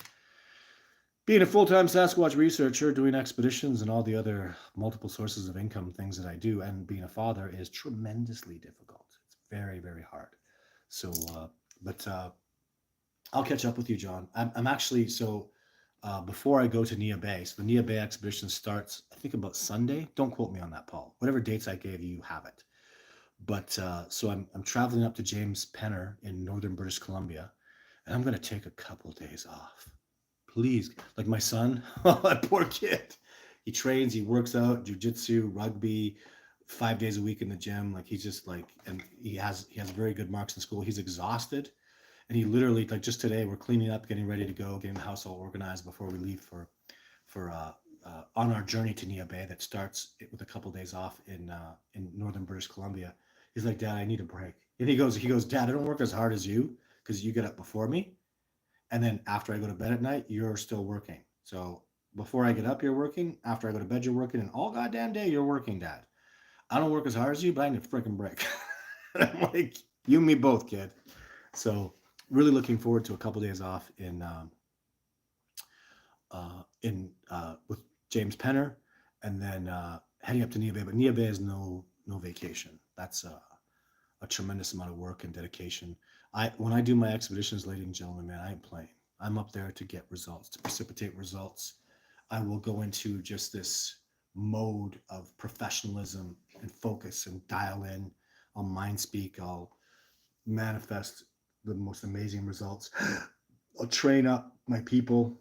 Being a full-time Sasquatch researcher, doing expeditions and all the other multiple sources of income things that I do, and being a father is tremendously difficult. It's very, very hard. So, but I'll catch up with you, John. I'm actually, before I go to Nia Bay, so the Nia Bay expedition starts, I think about Sunday. Don't quote me on that, Paul. Whatever dates I gave you, have it. But so I'm traveling up to James Penner in northern British Columbia, and I'm going to take a couple days off. Please, like my son, that poor kid. He trains, he works out, jujitsu, rugby, 5 days a week in the gym. Like he's just like, and he has very good marks in school. He's exhausted, and he literally, like just today, we're cleaning up, getting ready to go, getting the house all organized before we leave for on our journey to Nia Bay that starts with a couple days off in northern British Columbia. He's like, Dad, I need a break. And he goes, Dad, I don't work as hard as you because you get up before me. And then after I go to bed at night, you're still working. So before I get up, you're working. After I go to bed, you're working. And all goddamn day, you're working, Dad. I don't work as hard as you, but I need a freaking break. And I'm like, you and me both, kid. So really looking forward to a couple days off with James Penner, and then heading up to Nia Bay. But Nia Bay is no vacation. That's a tremendous amount of work and dedication. When I do my expeditions, ladies and gentlemen, man, I ain't playing. I'm up there to get results, to precipitate results. I will go into just this mode of professionalism and focus and dial in. I'll mind speak. I'll manifest the most amazing results. I'll train up my people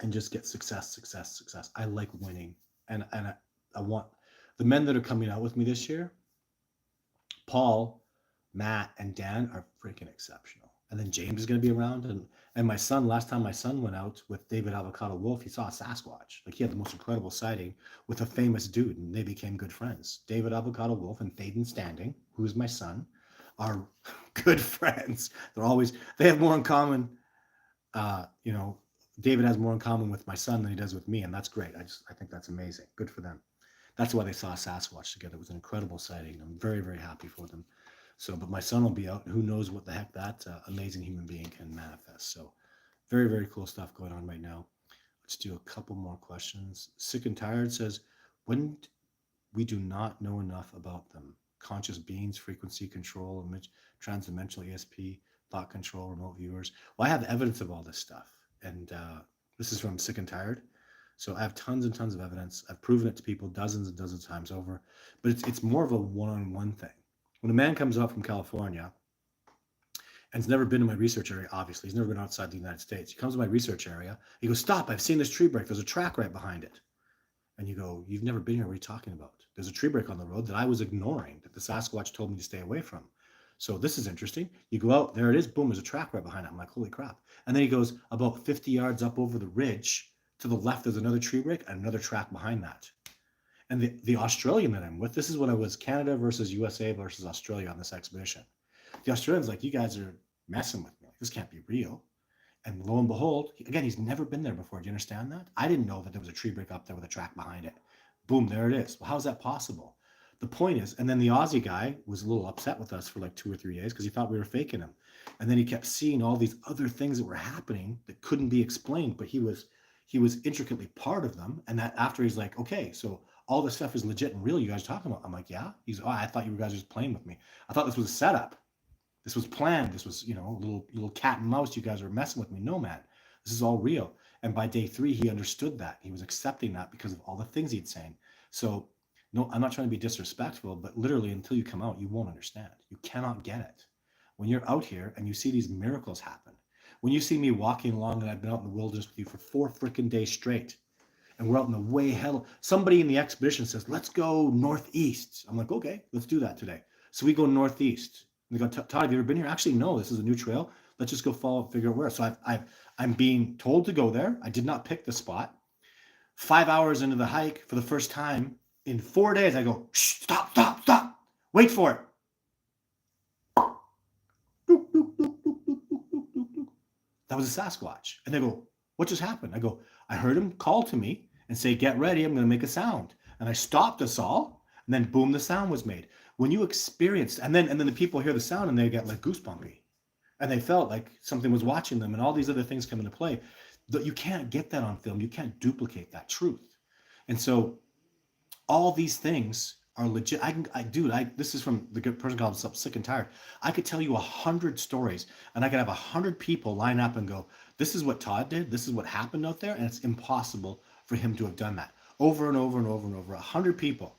and just get success. I like winning. And I want the men that are coming out with me this year, Paul, Matt, and Dan are freaking exceptional. And then James is going to be around. And my son, last time my son went out with David Avocado Wolf, he saw a Sasquatch. Like he had the most incredible sighting with a famous dude, and they became good friends. David Avocado Wolf and Todd Standing, who's my son, are good friends. They have more in common. David has more in common with my son than he does with me, and that's great. I think that's amazing. Good for them. That's why they saw a Sasquatch together. It was an incredible sighting. I'm very, very happy for them. So, but my son will be out, and who knows what the heck that amazing human being can manifest. So, very, very cool stuff going on right now. Let's do a couple more questions. Sick and Tired says, when we do not know enough about them. Conscious beings, frequency control, transdimensional ESP, thought control, remote viewers. Well, I have evidence of all this stuff. And this is from Sick and Tired. So I have tons and tons of evidence. I've proven it to people dozens and dozens of times over. But it's more of a one-on-one thing. When a man comes up from California and has never been in my research area, obviously, he's never been outside the United States. He comes to my research area. He goes, stop, I've seen this tree break. There's a track right behind it. And you go, you've never been here. What are you talking about? There's a tree break on the road that I was ignoring, that the Sasquatch told me to stay away from. So this is interesting. You go out, there it is, boom, there's a track right behind it. I'm like, holy crap. And then he goes about 50 yards up over the ridge. To the left, there's another tree break and another track behind that. And the Australian that I'm with, this is when I was Canada versus USA versus Australia on this expedition. The Australian's like, you guys are messing with me. Like, this can't be real. And lo and behold, again, he's never been there before. Do you understand that? I didn't know that there was a tree break up there with a track behind it. Boom, there it is. Well, how's that possible? The point is, and then the Aussie guy was a little upset with us for like 2 or 3 days because he thought we were faking him. And then he kept seeing all these other things that were happening that couldn't be explained, but he was intricately part of them. And that after he's like, okay, so all this stuff is legit and real you guys are talking about. I'm like, yeah. He's, oh, I thought you guys were just playing with me. I thought this was a setup. This was planned. This was, little cat and mouse. You guys are messing with me. No, man, this is all real. And by day 3, he understood that. He was accepting that because of all the things he'd saying. So, no, I'm not trying to be disrespectful, but literally until you come out, you won't understand. You cannot get it. When you're out here and you see these miracles happen, when you see me walking along and I've been out in the wilderness with you for 4 freaking days straight, and we're out in the way hell, somebody in the expedition says, let's go northeast. I'm like, okay, let's do that today. So we go northeast. And they go, Todd, have you ever been here? Actually, no, this is a new trail. Let's just go follow, figure out where. So I'm being told to go there. I did not pick the spot. 5 hours into the hike for the first time in 4 days, I go, shh, stop, stop, stop. Wait for it. That was a Sasquatch. And they go, what just happened? I go, I heard him call to me and say, get ready, I'm going to make a sound. And I stopped us all, and then boom, the sound was made. When you experience, and then the people hear the sound and they get like goosebumpy. And they felt like something was watching them and all these other things come into play. You can't get that on film. You can't duplicate that truth. And so all these things are legit. This is from the good person called himself Sick and Tired. I could tell you 100 stories and I could have 100 people line up and go, this is what Todd did. This is what happened out there. And it's impossible for him to have done that over and over and over and over. 100 people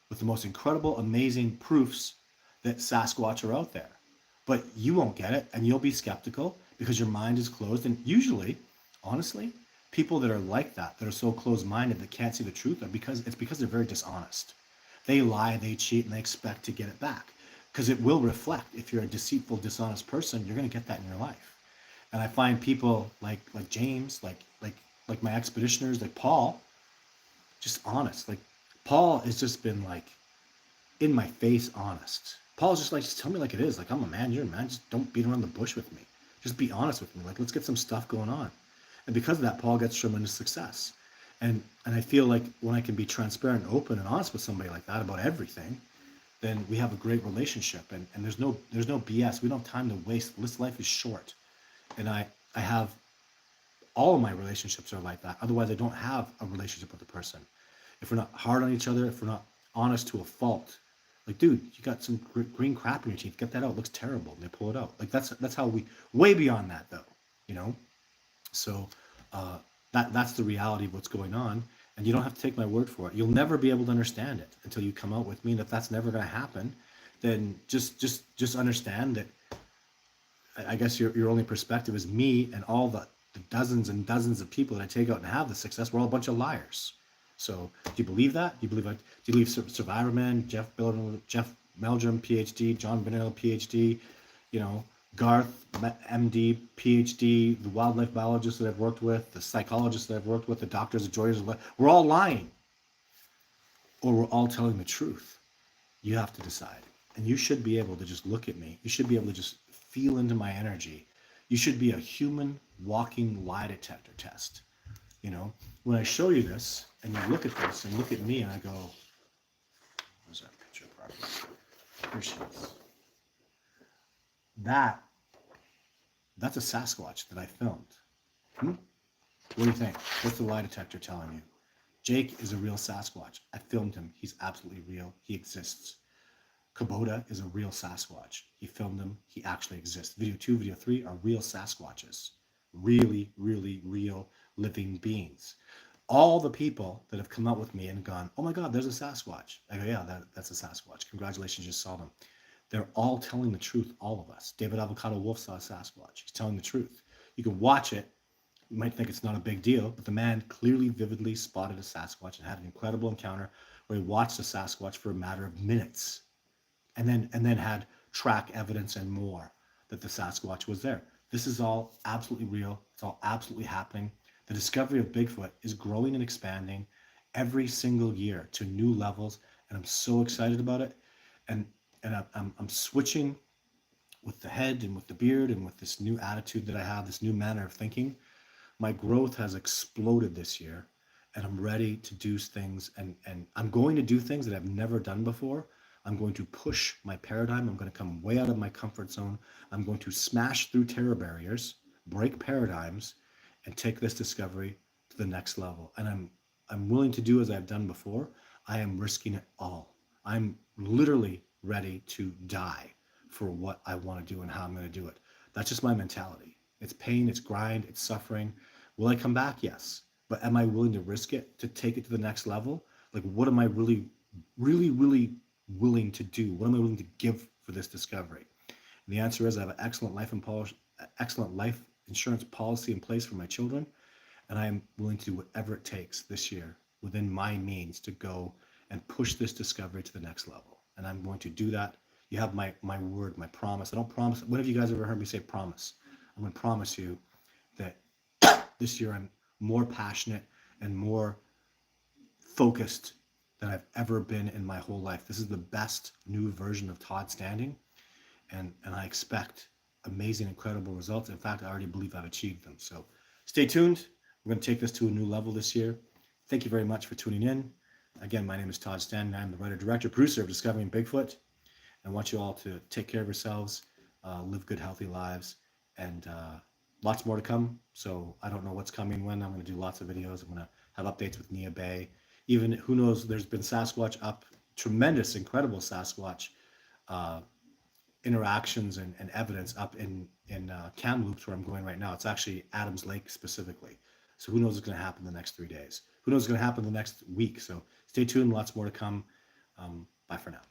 with the most incredible, amazing proofs that Sasquatch are out there. But you won't get it and you'll be skeptical because your mind is closed. And usually, honestly, people that are like that are so closed-minded that can't see the truth, because they're very dishonest. They lie, they cheat, and they expect to get it back. Because it will reflect. If you're a deceitful, dishonest person, you're going to get that in your life. And I find people like James, like my expeditioners, like Paul, just honest. Like Paul has just been like in my face honest. Paul's just like, just tell me like it is. Like, I'm a man, you're a man. Just don't beat around the bush with me. Just be honest with me. Like, let's get some stuff going on. And because of that, Paul gets tremendous success. And I feel like when I can be transparent, open, and honest with somebody like that about everything, then we have a great relationship. And there's no BS. We don't have time to waste. This life is short. And I have, all of my relationships are like that. Otherwise, I don't have a relationship with the person. If we're not hard on each other, if we're not honest to a fault, like, dude, you got some green crap in your teeth. Get that out. It looks terrible. And they pull it out. Like, that's how we, way beyond that, though, So that's the reality of what's going on. And you don't have to take my word for it. You'll never be able to understand it until you come out with me. And if that's never going to happen, then just understand that I guess your only perspective is me and all the dozens and dozens of people that I take out and have the success. We're all a bunch of liars. So do you believe that? Do you believe Survivor Man, Jeff Meldrum, PhD, John Benell, PhD, Garth, MD, PhD, the wildlife biologists that I've worked with, the psychologists that I've worked with, the doctors, the joyers, we're all lying. Or we're all telling the truth. You have to decide. And you should be able to just look at me. You should be able to just feel into my energy. You should be a human walking lie detector test. When I show you this, and you look at this, and look at me, and I go, where's that picture properly? Here she is. That's a Sasquatch that I filmed. Hmm? What do you think? What's the lie detector telling you? Jake is a real Sasquatch. I filmed him. He's absolutely real. He exists. Kubota is a real Sasquatch. He filmed him. He actually exists. Video 2, video 3 are real Sasquatches. Really, really real living beings. All the people that have come out with me and gone, oh my God, there's a Sasquatch. I go, yeah, that's a Sasquatch. Congratulations, you just saw them. They're all telling the truth, all of us. David Avocado Wolf saw a Sasquatch. He's telling the truth. You can watch it. You might think it's not a big deal, but the man clearly, vividly spotted a Sasquatch and had an incredible encounter where he watched a Sasquatch for a matter of minutes and then had track evidence and more that the Sasquatch was there. This is all absolutely real. It's all absolutely happening. The discovery of Bigfoot is growing and expanding every single year to new levels, and I'm so excited about it. And I'm switching with the head and with the beard and with this new attitude that I have, this new manner of thinking. My growth has exploded this year, and I'm ready to do things, and I'm going to do things that I've never done before. I'm going to push my paradigm. I'm going to come way out of my comfort zone. I'm going to smash through terror barriers, break paradigms, and take this discovery to the next level. And I'm willing to do as I've done before. I am risking it all. I'm literally ready to die for what I want to do and how I'm going to do it. That's just my mentality. It's pain, it's grind, it's suffering. Will I come back? Yes. But am I willing to risk it to take it to the next level? Like, what am I really, really, really willing to do? What am I willing to give for this discovery? And the answer is I have an excellent life insurance policy in place for my children, and I am willing to do whatever it takes this year within my means to go and push this discovery to the next level. And I'm going to do that. You have my word, my promise. I don't promise. When have you guys ever heard me say promise? I'm going to promise you that this year I'm more passionate and more focused than I've ever been in my whole life. This is the best new version of Todd Standing, and I expect amazing, incredible results. In fact, I already believe I've achieved them. So stay tuned. We're going to take this to a new level this year. Thank you very much for tuning in. Again, my name is Todd Standing. I'm the writer, director, producer of Discovering Bigfoot. I want you all to take care of yourselves, live good, healthy lives, and lots more to come. So I don't know what's coming when. I'm going to do lots of videos. I'm going to have updates with Nia Bay. Even, who knows, there's been Sasquatch up, tremendous, incredible Sasquatch interactions and evidence up in Kamloops, where I'm going right now. It's actually Adams Lake specifically. So who knows what's going to happen the next 3 days? Who knows what's going to happen the next week? So stay tuned. Lots more to come. Bye for now.